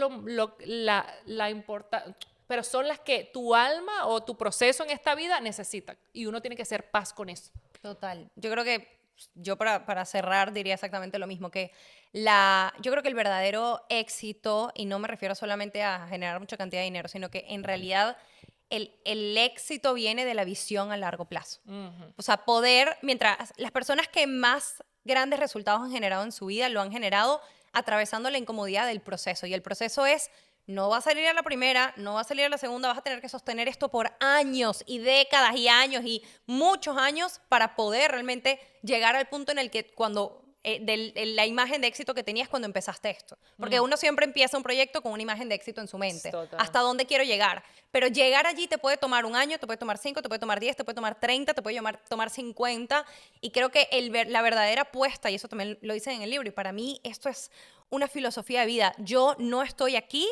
pero son las que tu alma o tu proceso en esta vida necesita, y uno tiene que hacer paz con eso.
Total. Yo creo que yo para cerrar diría exactamente lo mismo, que yo creo que el verdadero éxito, y no me refiero solamente a generar mucha cantidad de dinero, sino que en realidad el éxito viene de la visión a largo plazo. O sea, mientras las personas que más grandes resultados han generado en su vida, lo han generado atravesando la incomodidad del proceso. Y el proceso es, no va a salir a la primera, no va a salir a la segunda, vas a tener que sostener esto por años y décadas y años y muchos años para poder realmente llegar al punto en el que la imagen de éxito que tenías cuando empezaste esto. Porque uno siempre empieza un proyecto con una imagen de éxito en su mente.
Total.
¿Hasta dónde quiero llegar? Pero llegar allí te puede tomar un año, te puede tomar 5, te puede tomar 10, te puede tomar 30, te puede tomar 50. Y creo que la verdadera apuesta, y eso también lo dicen en el libro, y para mí esto es una filosofía de vida. Yo no estoy aquí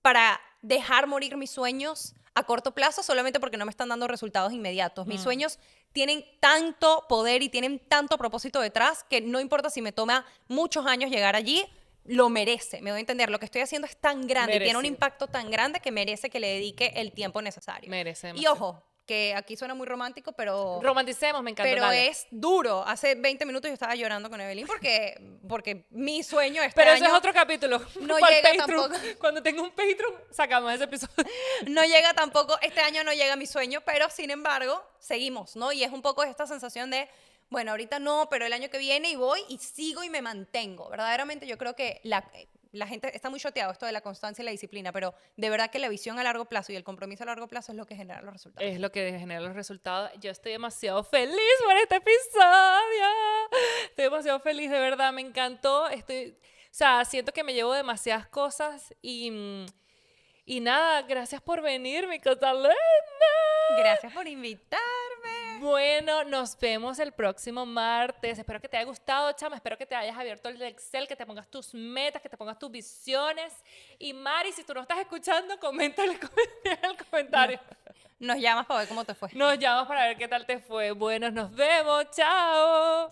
para dejar morir mis sueños a corto plazo solamente porque no me están dando resultados inmediatos. Mis sueños tienen tanto poder y tienen tanto propósito detrás que no importa si me toma muchos años llegar allí, lo merece. Me doy a entender, lo que estoy haciendo es tan grande y tiene un impacto tan grande que merece que le dedique el tiempo necesario.
Merece
Y
demasiado.
ojo, que aquí suena muy romántico, pero...
Romanticemos, me encanta.
Pero
dale.
es duro. Hace 20 minutos yo estaba llorando con Evelyn porque mi sueño este
Pero
año...
eso es otro capítulo.
no
Para el
llega
Patreon.
tampoco.
Cuando tenga un Patreon, sacamos ese episodio.
No llega tampoco, este año no llega mi sueño, pero sin embargo, seguimos, ¿no? Y es un poco esta sensación de, bueno, ahorita no, pero el año que viene y voy y sigo y me mantengo. Verdaderamente yo creo que la gente está muy choteado esto de la constancia y la disciplina, pero de verdad que la visión a largo plazo y el compromiso a largo plazo es lo que genera los resultados.
Es lo que genera los resultados. Yo estoy demasiado feliz por este episodio. Estoy demasiado feliz, de verdad, me encantó. O sea, siento que me llevo demasiadas cosas y nada, gracias por venir, mi cosa linda.
Gracias por invitarme.
Bueno, nos vemos el próximo martes. Espero que te haya gustado, chama. Espero que te hayas abierto el Excel, que te pongas tus metas, que te pongas tus visiones. Y Mari, si tú no estás escuchando, coméntale en el comentario.
Nos llamas para ver cómo te fue.
Nos llamas para ver qué tal te fue. Bueno, nos vemos. Chao.